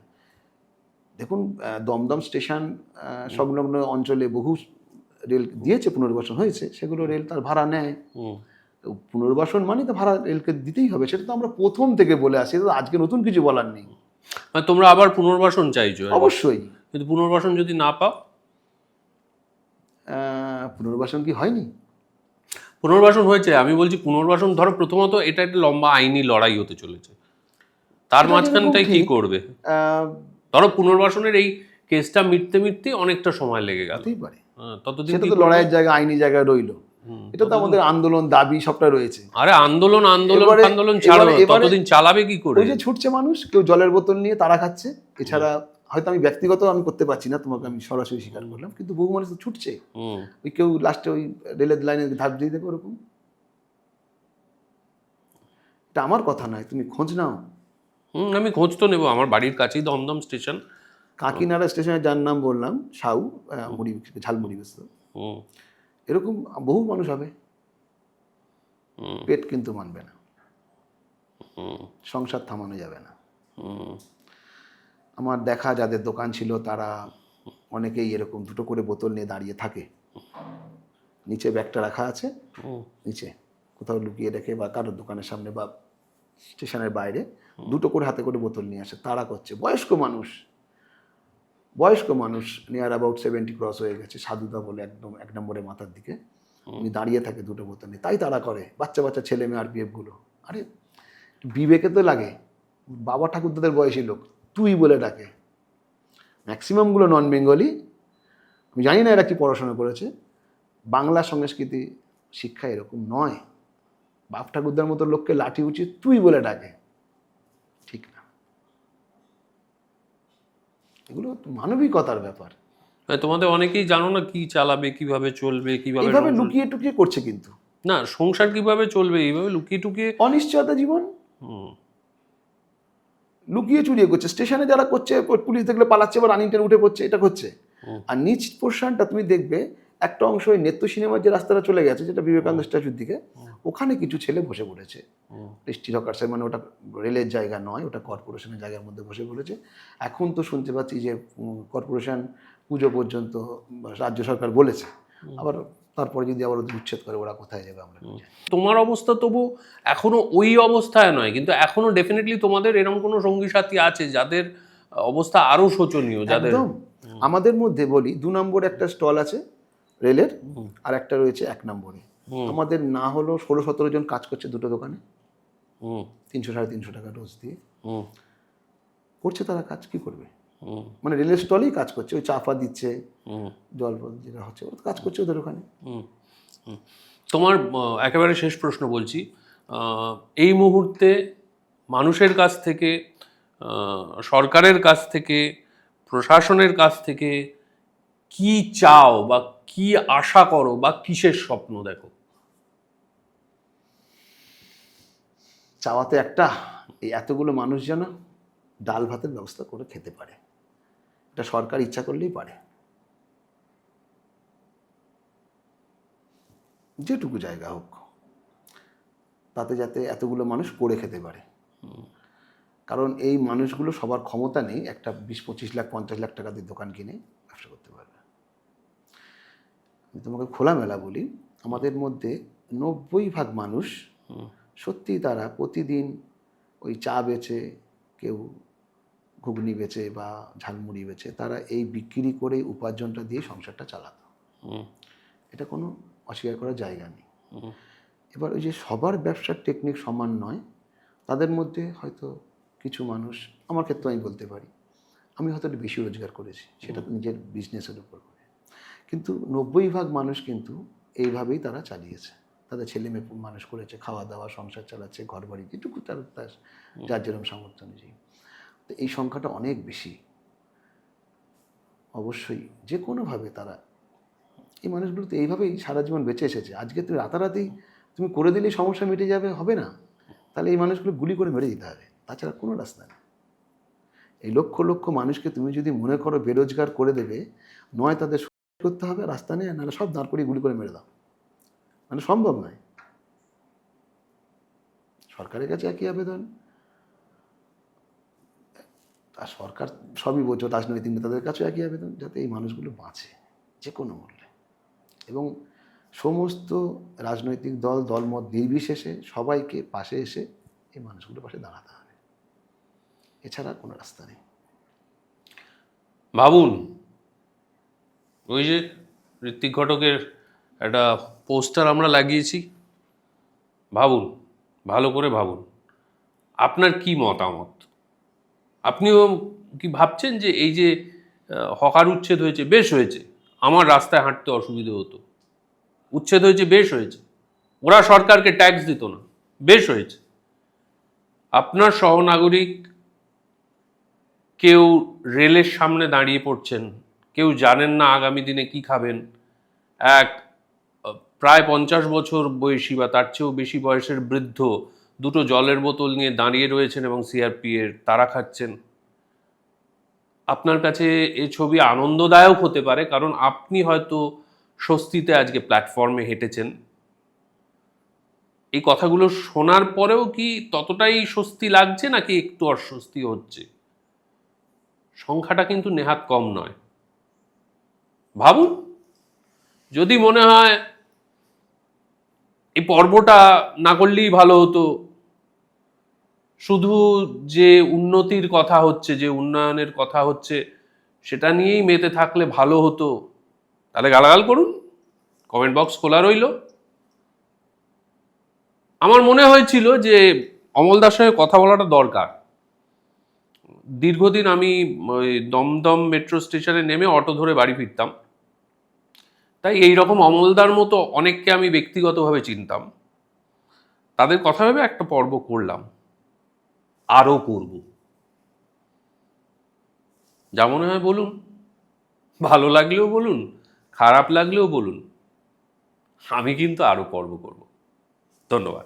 দেখুন দমদম স্টেশন সংলগ্ন অঞ্চলে বহু রেল দিয়েছে, পুনর্বাসন হয়েছে, সেগুলো রেল তার ভাড়া নেয়। তো পুনর্বাসন মানে তো ভাড়া রেলকে দিতেই হবে, সেটা তো আমরা প্রথম থেকে বলে আসি, তো আজকে নতুন কিছু বলার নেই। মানে তোমরা আবার পুনর্বাসন চাইছো? অবশ্যই। কিন্তু পুনর্বাসন যদি না পাও? পুনর্বাসন কি হয়নি? পুনর্বাসন হয়েছে। আমি বলছি পুনর্বাসন, ধরো প্রথমত এটা একটা লম্বা আইনি লড়াই হতে চলেছে, তার মাঝখানটাই কি করবে? ধরো পুনর্বাসনের এই কেসটা মিটতে অনেকটা সময় লেগে গেল, হতেই পারে, ততদিন সেটা তো লড়াইয়ের জায়গা, আইনি জায়গায় রইলো। এটা তো আমাদের আন্দোলন, দাবি সবটা রয়েছে। আরে আন্দোলন ছাড়ো, ততদিন চালাবে কি করে? ওই যে ছুটছে মানুষ, কেউ জলের বোতল নিয়ে তারা খাচ্ছে, এছাড়া হয়তো আমি ব্যক্তিগত আমি করতে পারছি না, তোমাকে আমি সরাসরি স্বীকার করলাম, কিন্তু বহু মানুষ তো ছুটছে। ওই কেউ লাস্টে ওই রেলের লাইনে ধাপ দিয়ে দেবে ওরকম। এটা আমার কথা নয়, তুমি খোঁজ নাও। আমি খোঁজ তো নেবো, আমার বাড়ির কাছেই দমদম স্টেশন। কাকিনাড়া স্টেশনে যার নাম বললাম, সাউ মুড়ি, ঝালমুড়ি বেচত, এরকম বহু মানুষ হবে। পেট কিন্তু মানবে না, সংসার থামানো যাবে না। আমার দেখা যাদের দোকান ছিল তারা অনেকেই এরকম 2টো করে বোতল নিয়ে দাঁড়িয়ে থাকে, নিচে ব্যাগটা রাখা আছে, নিচে কোথাও লুকিয়ে রেখে, বা কারোর দোকানের সামনে বা স্টেশনের বাইরে 2টো করে হাতে করে বোতল নিয়ে আসে, তারা করছে। বয়স্ক মানুষ নিয়ার অ্যাবাউট 70 ক্রস হয়ে গেছে, সাধুদা বলে একদম 1 নম্বরের মাথার দিকে, উনি দাঁড়িয়ে থাকে 2টো বোতল নিয়ে। তাই তারা করে, বাচ্চা ছেলে মেয়ে RPF গুলো। আরে বিবেকে তো লাগে, বাবা ঠাকুরদাদের বয়সী লোক, তুই বলে ডাকে। ম্যাক্সিমামগুলো নন বেঙ্গলি, আমি জানি না এরা কি পড়াশোনা করেছে। বাংলা সংস্কৃতি শিক্ষা এরকম নয়, বাপ ঠাকুরদার মতো লোককে লাঠি উচিত তুই বলে ডাকে, ঠিক না। এগুলো মানবিকতার ব্যাপার। তোমাদের অনেকেই জানো না কি চালাবে, কিভাবে চলবে, কিভাবে এইভাবে লুকিয়ে টুকিয়ে করছে, কিন্তু না, সংসার কিভাবে চলবে এইভাবে লুকিয়ে টুকিয়ে। অনিশ্চয়তা জীবন, লুকিয়ে চুরিয়ে করছে। স্টেশনে যারা করছে, পুলিশ দেখলে পালাচ্ছে বা রানিং ট্রেন উঠে পড়ছে, এটা করছে। আর নিচ পোর্শনটা তুমি দেখবে, একটা অংশ ওই নেত্য সিনেমার যে রাস্তাটা চলে গেছে, যেটা বিবেকানন্দ স্ট্যাচুর দিকে, ওখানে কিছু ছেলে বসে পড়েছে স্ট্রিট হকার্সের, মানে ওটা রেলের জায়গা নয়, ওটা কর্পোরেশনের জায়গার মধ্যে বসে পড়েছে। এখন তো শুনতে পাচ্ছি যে কর্পোরেশন পুজো পর্যন্ত রাজ্য সরকার বলেছে, আবার তারপরে যদি আবার উচ্ছেদ করে, ওরা কোথায় যাবে আমরা। তোমার অবস্থা তবু এখনো ওই অবস্থায় নয়, কিন্তু এখনো ডেফিনেটলি তোমাদের এরকম কোনো সঙ্গী সাথী আছে যাদের অবস্থা আরো শোচনীয়, যাদের। আমাদের মধ্যে বলি 2 নম্বরে একটা স্টল আছে রেলের, আর একটা রয়েছে 1 নম্বরে। আমাদের না হলো 16-17 জন কাজ করছে দুটো দোকানে, 300-350 টাকা রোজ দিয়ে করছে তারা। কাজ কি করবে? মানে রেলের স্টলেই কাজ করছে, ওই চা ফা দিচ্ছে, জল ফল যেটা হচ্ছে ওরা কাজ করছে ওদের ওখানে। তোমার একেবারে শেষ প্রশ্ন বলছি, এই মুহূর্তে মানুষের কাছ থেকে, সরকারের কাছ থেকে, প্রশাসনের কাছ থেকে কি চাও বা কি আশা করো বা কিসের স্বপ্ন দেখো? চাওয়াতে একটা, এই এতগুলো মানুষ যেন ডাল ভাতের ব্যবস্থা করে খেতে পারে। এটা সরকার ইচ্ছা করলেই পারে, যেটুকু জায়গা হোক, তাতে যাতে এতগুলো মানুষ করে খেতে পারে। কারণ এই মানুষগুলো সবার ক্ষমতা নেই একটা 20-25 লাখ 50 লাখ টাকা দিয়ে দোকান কিনে ব্যবসা করতে পারবে। আমি তোমাকে খোলামেলা বলি, আমাদের মধ্যে 90% মানুষ সত্যি তারা প্রতিদিন ওই চা বেচে, কেউ ঘুগনি বেচে বা ঝালমুড়ি বেচে, তারা এই বিক্রি করে উপার্জনটা দিয়ে সংসারটা চালাতো। এটা কোনো অস্বীকার করার জায়গা নেই। এবার ওই যে সবার ব্যবসার টেকনিক সমান নয়, তাদের মধ্যে হয়তো কিছু মানুষ, আমার ক্ষেত্রে আমি বলতে পারি, আমি হয়তো একটু বেশি রোজগার করেছি, সেটা তো নিজের বিজনেসের উপর করে, কিন্তু 90% মানুষ কিন্তু এইভাবেই তারা চালিয়েছে। তাদের ছেলে মেয়ে মানুষ করেছে, খাওয়া দাওয়া সংসার চালাচ্ছে, ঘর বাড়ি যেটুকু তার যার যেরকম সামর্থ্য অনুযায়ী। তো এই সংখ্যাটা অনেক বেশি। অবশ্যই যে কোনোভাবে তারা, এই মানুষগুলো তো এইভাবেই সারা জীবন বেঁচে এসেছে। আজকে তুমি রাতারাতি তুমি করে দিলেই সমস্যা মিটে যাবে, হবে না। তাহলে এই মানুষগুলো গুলি করে মেরে দিতে হবে, তাছাড়া কোনো রাস্তা নেই। এই লক্ষ লক্ষ মানুষকে তুমি যদি মনে করো বেরোজগার করে দেবে, নয় তাদের করতে হবে, রাস্তা নেই, নাহলে সব দাঁড় করিয়ে গুলি করে মেরে দাও, মানে সম্ভব নয়। সরকারের কাছে একই আবেদন, আর সরকার সবই বোঝো, রাজনৈতিক নেতাদের কাছেও একই আবেদন, যাতে এই মানুষগুলো বাঁচে যে কোনো মূল্যে। এবং সমস্ত রাজনৈতিক দল, দলমত নির্বিশেষে সবাইকে পাশে এসে এই মানুষগুলোর পাশে দাঁড়াতে হবে, এছাড়া কোনো রাস্তা নেই। ভাবুন, ওই যে ঋত্বিক ঘটকের একটা পোস্টার আমরা লাগিয়েছি, ভাবুন, ভালো করে ভাবুন, আপনার কি মতামত? আপনিও কি ভাবছেন যে এই যে হকার উচ্ছেদ হয়েছে, বেশ হয়েছে, আমার রাস্তায় হাঁটতে অসুবিধে হতো, উচ্ছেদ হয়েছে, বেশ হয়েছে, ওরা সরকারকে ট্যাক্স দিত না, বেশ হয়েছে। আপনার সহনাগরিক কেউ রেলের সামনে দাঁড়িয়ে পড়ছেন, কেউ জানেন না আগামী দিনে কি খাবেন, এক প্রায় 50 বছর বয়সী বা তার চেয়েও বেশি বয়সের বৃদ্ধ দুটো জলের বোতল নিয়ে দাঁড়িয়ে রয়েছেন এবং সিআরপি এর তারা খাচ্ছেন। আপনার কাছে এই ছবি আনন্দদায়ক হতে পারে, কারণ আপনি হয়তো স্বস্তিতে আজকে প্ল্যাটফর্মে হেঁটেছেন। এই কথাগুলো শোনার পরেও কি ততটাই স্বস্তি লাগছে নাকি একটু অস্বস্তি হচ্ছে? সংখ্যাটা কিন্তু নেহাত কম নয়। ভাবুন, যদি মনে হয় এই পর্বটা না করলেই ভালো হতো, শুধু যে উন্নতির কথা হচ্ছে, যে উন্নয়নের কথা হচ্ছে, সেটা নিয়েই মেতে থাকলে ভালো হতো, তাহলে গালাগাল করুন, কমেন্ট বক্স খোলা রইল। আমার মনে হয়েছিল যে অমলদার সঙ্গে কথা বলাটা দরকার। দীর্ঘদিন আমি ওই দমদম মেট্রো স্টেশনে নেমে অটো ধরে বাড়ি ফিরতাম, তাই এইরকম অমলদার মতো অনেককে আমি ব্যক্তিগতভাবে চিনতাম। তাদের কথা ভেবে একটা পর্ব করলাম, আরও করব। যা মনে হয় বলুন, ভালো লাগলেও বলুন, খারাপ লাগলেও বলুন, আমি কিন্তু আরও পর্ব করব। ধন্যবাদ।